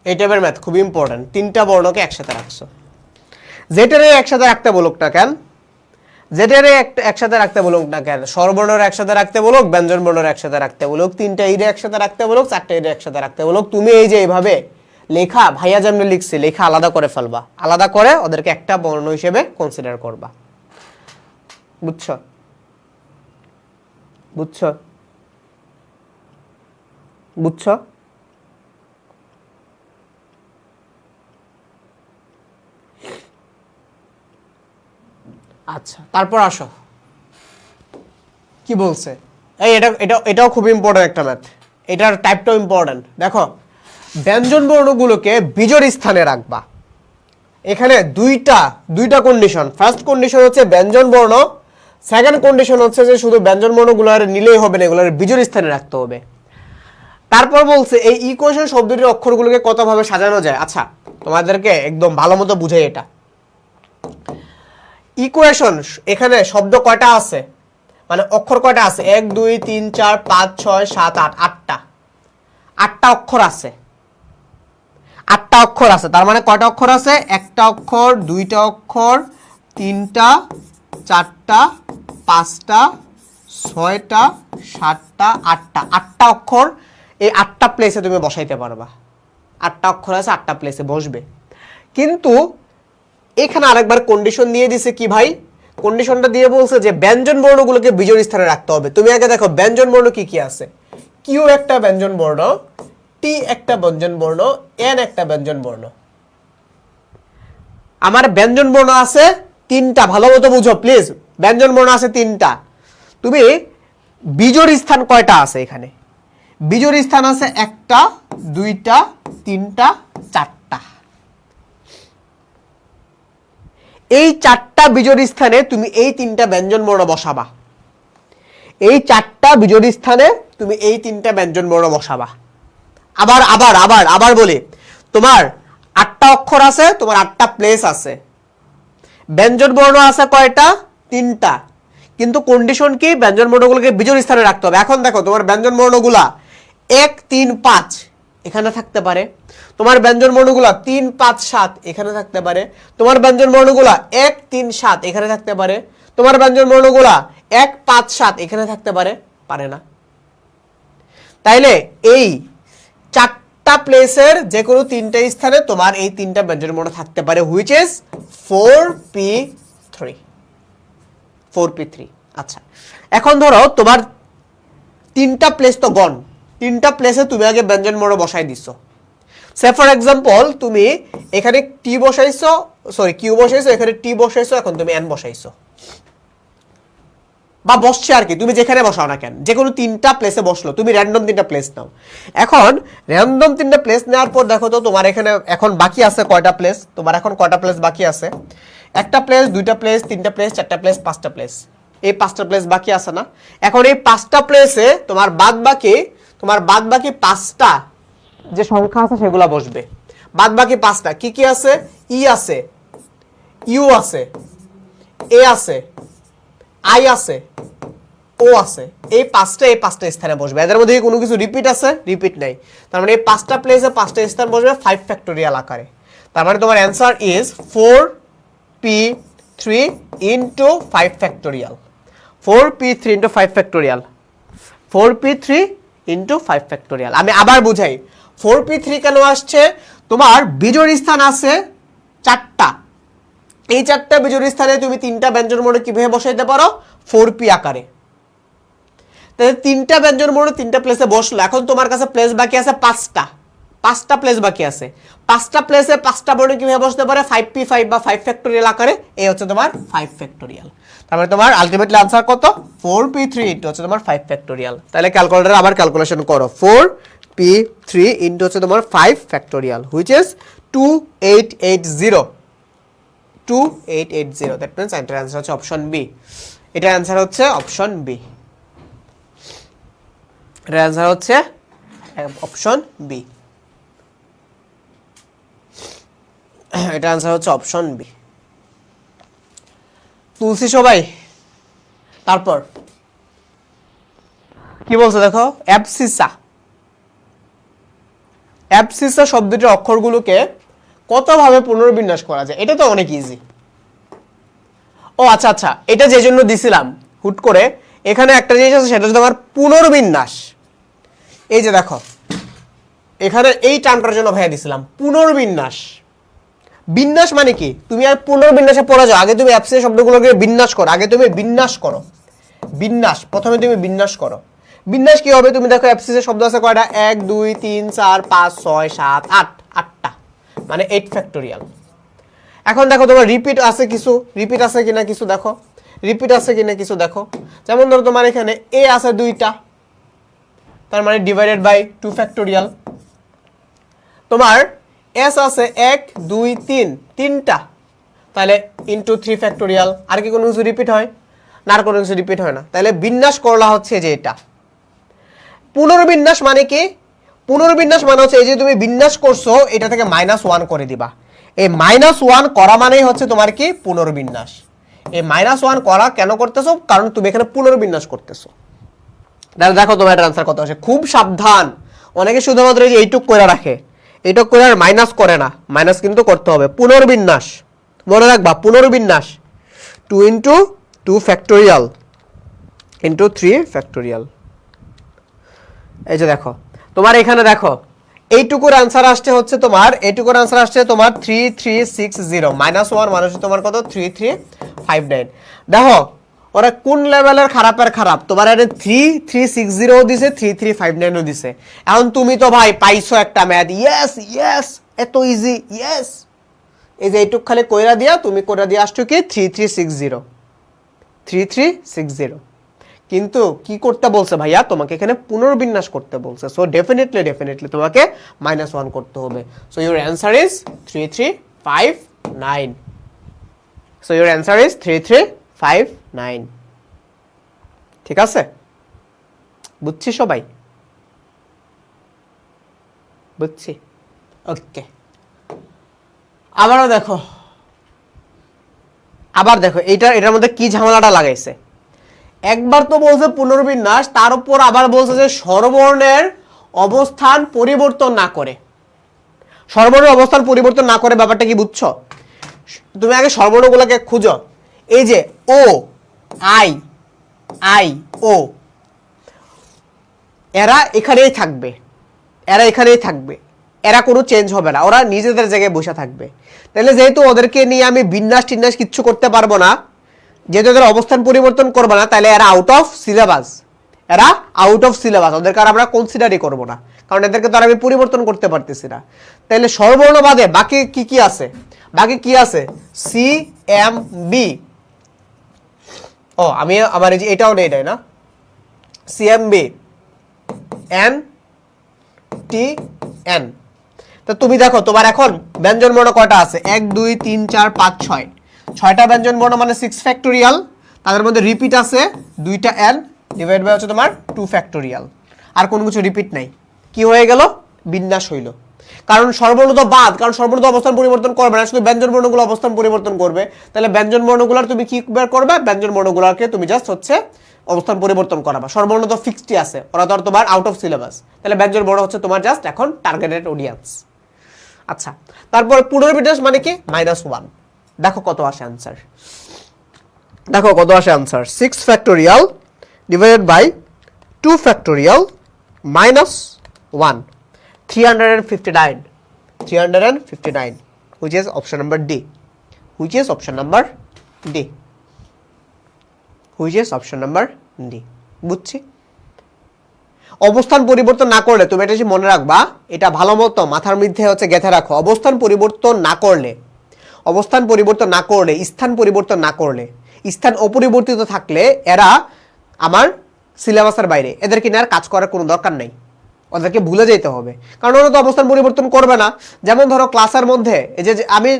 এই টাইপের ম্যাথ খুবই ইম্পর্টেন্ট। তিনটা বর্ণকে একসাথে রাখছো, যেটারে একসাথে রাখতে বলুক না কেন, যেটারে একসাথে রাখতে বলুক না কেন, স্বরবর্ণের একসাথে রাখতে বলুক, ব্যঞ্জন বর্ণের একসাথে রাখতে বলুক, তিনটা ইরে একসাথে রাখতে বলুক, চারটা ইরে একসাথে রাখতে বলুক, তুমি এই যে এইভাবে লেখা ভাইয়া যেমনি লিখছে লেখা আলাদা করে ফেলবা, আলাদা করে ওদেরকে একটা বর্ণ হিসেবে কনসিডার করবা। বুঝছো? বুঝছো? বুঝছো? আচ্ছা তারপর আসো কি বলছে, এই এটাও খুব ইম্পর্টেন্ট একটা ম্যাথ, এটার টাইপটাও ইম্পর্টেন্ট। দেখো ব্যঞ্জন বর্ণগুলোকে বিজোড় স্থানে রাখবা। এখানে দুইটা কন্ডিশন, ফার্স্ট কন্ডিশন হচ্ছে ব্যঞ্জন বর্ণ, সেকেন্ড কন্ডিশন হচ্ছে যে শুধু ব্যঞ্জন বর্ণগুলো নিলেই হবে না, এগুলোর বিজোড় স্থানে রাখতে হবে। তারপর বলছে এই ইকুয়েশন শব্দটির অক্ষরগুলোকে কতভাবে সাজানো যায়। আচ্ছা তোমাদেরকে একদম ভালো মতো বুঝাই এটা। ইকুয়েশন এখানে শব্দ কয়টা আছে, মানে অক্ষর কয়টা আছে, 1 2 3 4 5 6 7 8, 8টা অক্ষর আছে, 8টা অক্ষর আছে। তার মানে কয়টা অক্ষর আছে, একটা অক্ষর, দুইটা অক্ষর, তিনটা, চারটা, পাঁচটা, ছয়টা, সাতটা, আটটা, 8টা অক্ষর। এই 8টা প্লেসে তুমি বসাইতে পারবা, 8টা অক্ষর আছে, 8টা প্লেসে বসবে। কিন্তু এখানে আরেকবার কন্ডিশন দিয়ে দিছে কি ভাই, কন্ডিশনটা দিয়ে বলছে যে ব্যঞ্জন বর্ণগুলোকে বিজোড় স্থানে রাখতে হবে। তুমি আগে দেখো ব্যঞ্জন বর্ণ কি কি আছে, কিউ একটা ব্যঞ্জন বর্ণ, টি একটা ব্যঞ্জন বর্ণ, এন একটা ব্যঞ্জন বর্ণ। আমার ব্যঞ্জন বর্ণ আছে 3টা, ভালো মতো বুঝো প্লিজ, ব্যঞ্জন বর্ণ আছে 3টা। তুমি বিজোড় স্থান কয়টা আছে এখানে, বিজোড় স্থান আছে 1টা 2টা 3টা 4টা। এই 4টা বিজোড় স্থানে তুমি এই 3টা ব্যঞ্জন বর্ণ বসাবা, এই 4টা বিজোড় স্থানে তুমি এই 3টা ব্যঞ্জন বর্ণ বসাবা। আবার আবার আবার আবার বলি, তোমার 8টা অক্ষর আছে, তোমার 8টা প্লেস আছে, ব্যঞ্জন বর্ণ আছে কয়টা, 3টা, কিন্তু কন্ডিশন কি, ব্যঞ্জন বর্ণগুলোকে বিজোড় স্থানে রাখতে হবে। এখন দেখো তোমার ব্যঞ্জন বর্ণগুলা 1 3 5 এখানে থাকতে পারে, তোমার ব্যঞ্জন বর্ণগুলা 3 5 7 এখানে থাকতে পারে, তোমার ব্যঞ্জন বর্ণগুলা 1 3 7 এখানে থাকতে পারে, তোমার ব্যঞ্জন বর্ণগুলা 1 5 7 এখানে থাকতে পারে, পারে না। তাইলে এই 4টা প্লেসের যে কোনো 3টা স্থানে তোমার এই 3টা ব্যঞ্জন বর্ণ থাকতে পারে, হুইচ ইজ 4p3, 4p3। আচ্ছা এখন ধরো তোমার 3টা প্লেস তো গন, 3টা প্লেসে তুমি আগে ব্যঞ্জন বর্ণ বসাই দিছো। সে ফর এক্সাম্পল তুমি এখানে টি বসাইছো, সরি কিউ বসাইছো, এখানে টি বসাইছো, এখন তুমি এন বসাইছো বা বসছে আর কি, তুমি যেখানে বসাও না কেন, যে কোনো 3টা প্লেসে বসলো, তুমি র্যান্ডম 3টা প্লেস নাও। এখন র্যান্ডম 3টা প্লেস নেওয়ার পর দেখো তো তোমার এখানে এখন বাকি আছে কয়টা প্লেস, তোমার এখন কয়টা প্লেস বাকি আছে, 1টা প্লেস, 2টা প্লেস, 3টা প্লেস, 4টা প্লেস, 5টা প্লেস, এই 5টা প্লেস বাকি আছে না। এখন এই 5টা প্লেসে তোমার বাদ বাকি 5টা যে সংখ্যা আছে সেগুলা বসবে, বাদ বাকি 5টা কি কি আছে, ই আছে, ইউ আছে, এ আছে, আই আছে, ও আছে, এই 5টা স্থানে বসবে। এদের মধ্যে কোনো কিছু রিপিট আছে, রিপিট নাই, তার মানে এই 5টা প্লেসে 5টা স্থান বসবে 5 ফ্যাক্টোরিয়াল আকারে। তার মানে তোমার answer is 4p3 3 into 5 factorial 4p3 into 5 factorial 4p3 into 5 factorial আমি আবার বুঝাই 4p3 কেন আসছে তোমার বিজোড় স্থান আছে 4টা এই 4টা বিজোড় স্থানে তুমি 3টা ব্যঞ্জনবর্ণ কিভাবে বসাইতে পারো 4p আকারে তাহলে 3টা ব্যঞ্জনবর্ণ 3টা প্লেসে বসলো এখন তোমার কাছে প্লেস বাকি আছে 5টা প্লেস বাকি আছে 5টা প্লেসে 5টা বর্ণ কিভাবে বসতে পারে 5p5 বা 5 ফ্যাক্টোরিয়াল আকারে এই হচ্ছে তোমার 5 ফ্যাক্টোরিয়াল তাহলে তোমার আলটিমেটলি आंसर কত 4p3 ইনটু হচ্ছে তোমার 5 ফ্যাক্টোরিয়াল তাহলে ক্যালকুলেটরে আবার ক্যালকুলেশন করো 4p3 ইনটু হচ্ছে তোমার 5 factorial which is 2880 that means এটার आंसर হচ্ছে অপশন বি এটার आंसर হচ্ছে অপশন বি এটার आंसर হচ্ছে অপশন বি এটা आंसर হচ্ছে অপশন বি তুলসী সবাই তারপর কি বলছে দেখো অ্যাবসিসা শব্দটির অক্ষরগুলোকে কতভাবে পুনর্বিন্যাস করা যায় এটা তো অনেক ইজি ও আচ্ছা আচ্ছা এটা যে জন্য দিছিলাম হুট করে এখানে একটা জিনিস আছে সেটা হচ্ছে তোমার পুনর্বিন্যাস এই যে দেখো এখানে এই টার্মটার জন্য ভাইয়া দিছিলাম পুনর্বিন্যাস বিন্যাস মানে কি তুমি আর পুনর্বিন্যাসে পড়া যাও আগে তুমি অ্যাবসিসা শব্দগুলোকে বিন্যাস করো আগে তুমি বিন্যাস করো বিন্যাস প্রথমে তুমি বিন্যাস করো বিন্যাস কি হবে তুমি দেখো অ্যাবসিসা শব্দ আছে কয়টা 1 2 3 4 5 6 7 8 8টা মানে 8 ফ্যাক্টোরিয়াল এখন দেখো তোমার রিপিট আছে কিনা কিছু দেখো যেমন ধরো তোমার এখানে a আছে দুইটা তার মানে ডিভাইডেড বাই 2 ফ্যাক্টোরিয়াল তোমার s আছে 1 2 3 তিনটা তাহলে ইনটু 3 ফ্যাক্টোরিয়াল আর কি কোনো কিছু রিপিট হয় না আর কোনো কিছু রিপিট হয় না তাহলে বিন্যাস করলা হচ্ছে যে এটা পুনর্বিন্যাস মানে কি পুনর্বিন্যাস মানে হচ্ছে এই যে তুমি বিন্যাস করছো এটা থেকে -1 করে দিবা এই -1 করা মানেই হচ্ছে তোমার কি পুনর্বিন্যাস এই -1 করা কেন করতেছো কারণ তুমি এখানে পুনর্বিন্যাস করতেছো তাহলে দেখো তোমার এর आंसर কত আসে খুব সাবধান অনেকে শুধুমাত্র এই যে এইটুক কইরা রাখে এইটুক কইরা আর মাইনাস করে না মাইনাস কিন্তু করতে হবে পুনর্বিন্যাস মনে রাখবা পুনর্বিন্যাস 2 into 2 ফ্যাক্টোরিয়াল into 3 ফ্যাক্টোরিয়াল এই যে দেখো তোমার এখানে দেখো এইটুকুর आंसर আসছে হচ্ছে তোমার 3360 -1 মানে হচ্ছে তোমার কত 3359 দেখো ওরা কোন লেভেলের খারাপের খারাপ তোমার এর 3360 ও দিছে 3359 ও দিছে এখন তুমি তো ভাই পাইছো একটা ম্যাথ ইয়েস এত ইজি ইয়েস এই যে এইটুক খালি কইরা দিয়া তুমি কইরা দিয়া আসছো কি 3360 কিন্তু কি করতে বলছে ভাইয়া তোমাকে এখানে পুনর্বিন্যাস করতে বলছে সো ডেফিনেটলি তোমাকে -1 করতে হবে so your answer is 3359 so your answer is 3359 ঠিক আছে বুঝছি সবাই বুঝছি ওকে আবার দেখো এটার মধ্যে কি ঝামেলাটা লাগাইছে একবার তো বলছে পুনর্বিন্যাস তার উপর আবার বলছে যে স্বরবর্ণের অবস্থান পরিবর্তন না করে ব্যাপারটা কি বুঝছো তুমি আগে স্বরবর্ণগুলোকে খুঁজো এই যে ও আই ও এরা এখানেই থাকবে এরা কোনো চেঞ্জ হবে না ওরা নিজেদের জায়গায় বসে থাকবে তাহলে যেহেতু ওদেরকে নিয়ে আমি বিন্যাস টিন্যাস কিচ্ছু করতে পারবো না যেহেতু ওদের অবস্থান পরিবর্তন করবো না তাহলে এরা আউট অফ সিলেবাস ওদেরকে আর আমরা কনসিডারই করবো না কারণ এদেরকে তো আর আমি পরিবর্তন করতে পারতেছি না তাহলে স্বরবর্ণ বাদে বাকি কি আছে সি এম বি ও আমি আমার এই যে এটাও নেই না C M B N T N তো তুমি দেখো তোমার এখন ব্যঞ্জন বর্ণ কয়টা আছে 1 2 3 4 5 6 6টা ব্যঞ্জন বর্ণ মানে 6 ফ্যাক্টোরিয়াল তাদের মধ্যে রিপিট আছে দুইটা n ডিভাইড বাই হচ্ছে তোমার 2 ফ্যাক্টোরিয়াল আর কোনো কিছু রিপিট নাই কি হয়ে গেল বিন্যাস হইল কারণ স্বরবর্ণ তো বাদ কারণ স্বরবর্ণ তো অবস্থান পরিবর্তন করবে না শুধু ব্যঞ্জন বর্ণগুলো অবস্থান পরিবর্তন করবে তাহলে ব্যঞ্জন বর্ণগুলোর তুমি কি বের করবে ব্যঞ্জন বর্ণগুলোকে তুমি জাস্ট হচ্ছে অবস্থান পরিবর্তন করাবা স্বরবর্ণ তো ফিক্সডই আছে ওরা তো আর তোমার আউট অফ সিলেবাস তাহলে ব্যঞ্জন বর্ণ হচ্ছে তোমার জাস্ট এখন টার্গেটেড অডিয়েন্স আচ্ছা তারপর পুনর্বিন্যাস মানে কি -1 দেখো কত আসে आंसर দেখো কত আসে answer 6 factorial divided by 2 factorial minus 1 359 which is option number D which is option number D which is option number D বুঝছি অবস্থান পরিবর্তন না করলে তুমি এটা মনে রাখবা এটা ভালোমতো মাথার মধ্যে হচ্ছে গেঁথে রাখো অবস্থান পরিবর্তন না করলে স্থান পরিবর্তন না করলে স্থান অপরিবর্তিত থাকলে এরা আমার সিলেবাসের বাইরে এদেরকে নিয়ে আর কাজ করার কোনো দরকার নাই ওদেরকে ভুলে যেতে হবে কারণ ওরা তো অবস্থান পরিবর্তন করবে না যেমন ধরো ক্লাসের মধ্যে এই যে আমি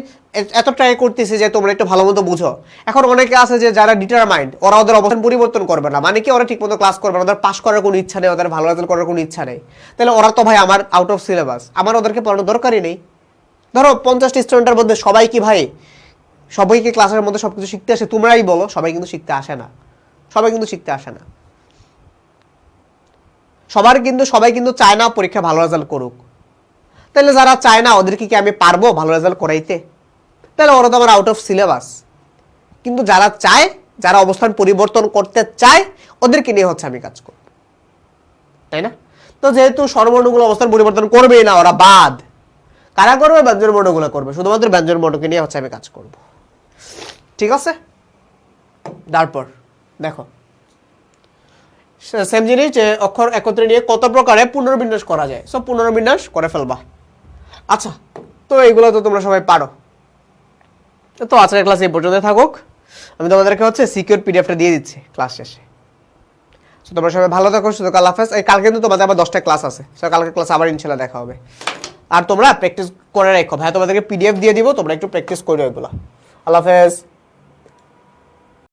এত ট্রাই করতেছি যে তোমরা একটু ভালোমতো বুঝো এখন অনেকে আছে যে যারা ডিটারমাইন্ড ওরা ওদের অবস্থান পরিবর্তন করবে না মানে কি ওরা ঠিকমতো ক্লাস করবে না ওদের পাস করার কোনো ইচ্ছা নেই ওদের ভালো রেজাল্ট করার কোনো ইচ্ছা নেই তাহলে ওরা তো ভাই আমার আউট অফ সিলেবাস আমার ওদেরকে পড়ানোর দরকারই নেই ধরো 50টা স্টুডেন্টের মধ্যে সবাই কি ভাই সবাইকে ক্লাসের মধ্যে সবকিছু শিখতে আসে তোমরাই বলো সবাই কিন্তু শিখতে আসে না সবাই কিন্তু চায় না পরীক্ষা ভালো রেজাল্ট করুক তাহলে যারা চায় না ওদেরকে কি আমি পারবো ভালো রেজাল্ট করাইতে তাহলে ওরা তো আমার আউট অফ সিলেবাস কিন্তু যারা চায় যারা অবস্থান পরিবর্তন করতে চায় ওদেরকে নিয়ে হচ্ছে আমি কাজ করব তাই না তো যেহেতু স্বরবর্ণগুলো অবস্থান পরিবর্তন করবেই না ওরা বাদ কারা করবে ব্যঞ্জন বর্ণগুলো করবে শুধুমাত্র ব্যঞ্জন বর্ণকে নিয়ে হচ্ছে আমি কাজ করব ঠিক আছে তারপর দেখো সেম জিনিস যে অক্ষর একত্রে নিয়ে কত প্রকারে পুনর্বিন্যাস করা যায় সব পুনর্বিন্যাস করে ফেলবা আচ্ছা তো এইগুলো তো তোমরা সবাই পারো তো আজকের ক্লাস এই পর্যন্ত থাকুক আমি তোমাদেরকে হচ্ছে সিকিউর পিডিএফটা দিয়ে দিচ্ছি ক্লাস শেষে তো তোমরা সবাই ভালো থাকো শুধু আল্লাহ হাফেজ এই কালকে কিন্তু তোমাদের আবার 10টা ক্লাস আছে সো কালকে ক্লাস আবার ইনশাআল্লাহ দেখা হবে আর তোমরা প্র্যাকটিস করে রাখো ভাই তোমাদেরকে পিডিএফ দিয়ে দিব তোমরা একটু প্র্যাকটিস করো এগুলো আল্লাহ হাফেজ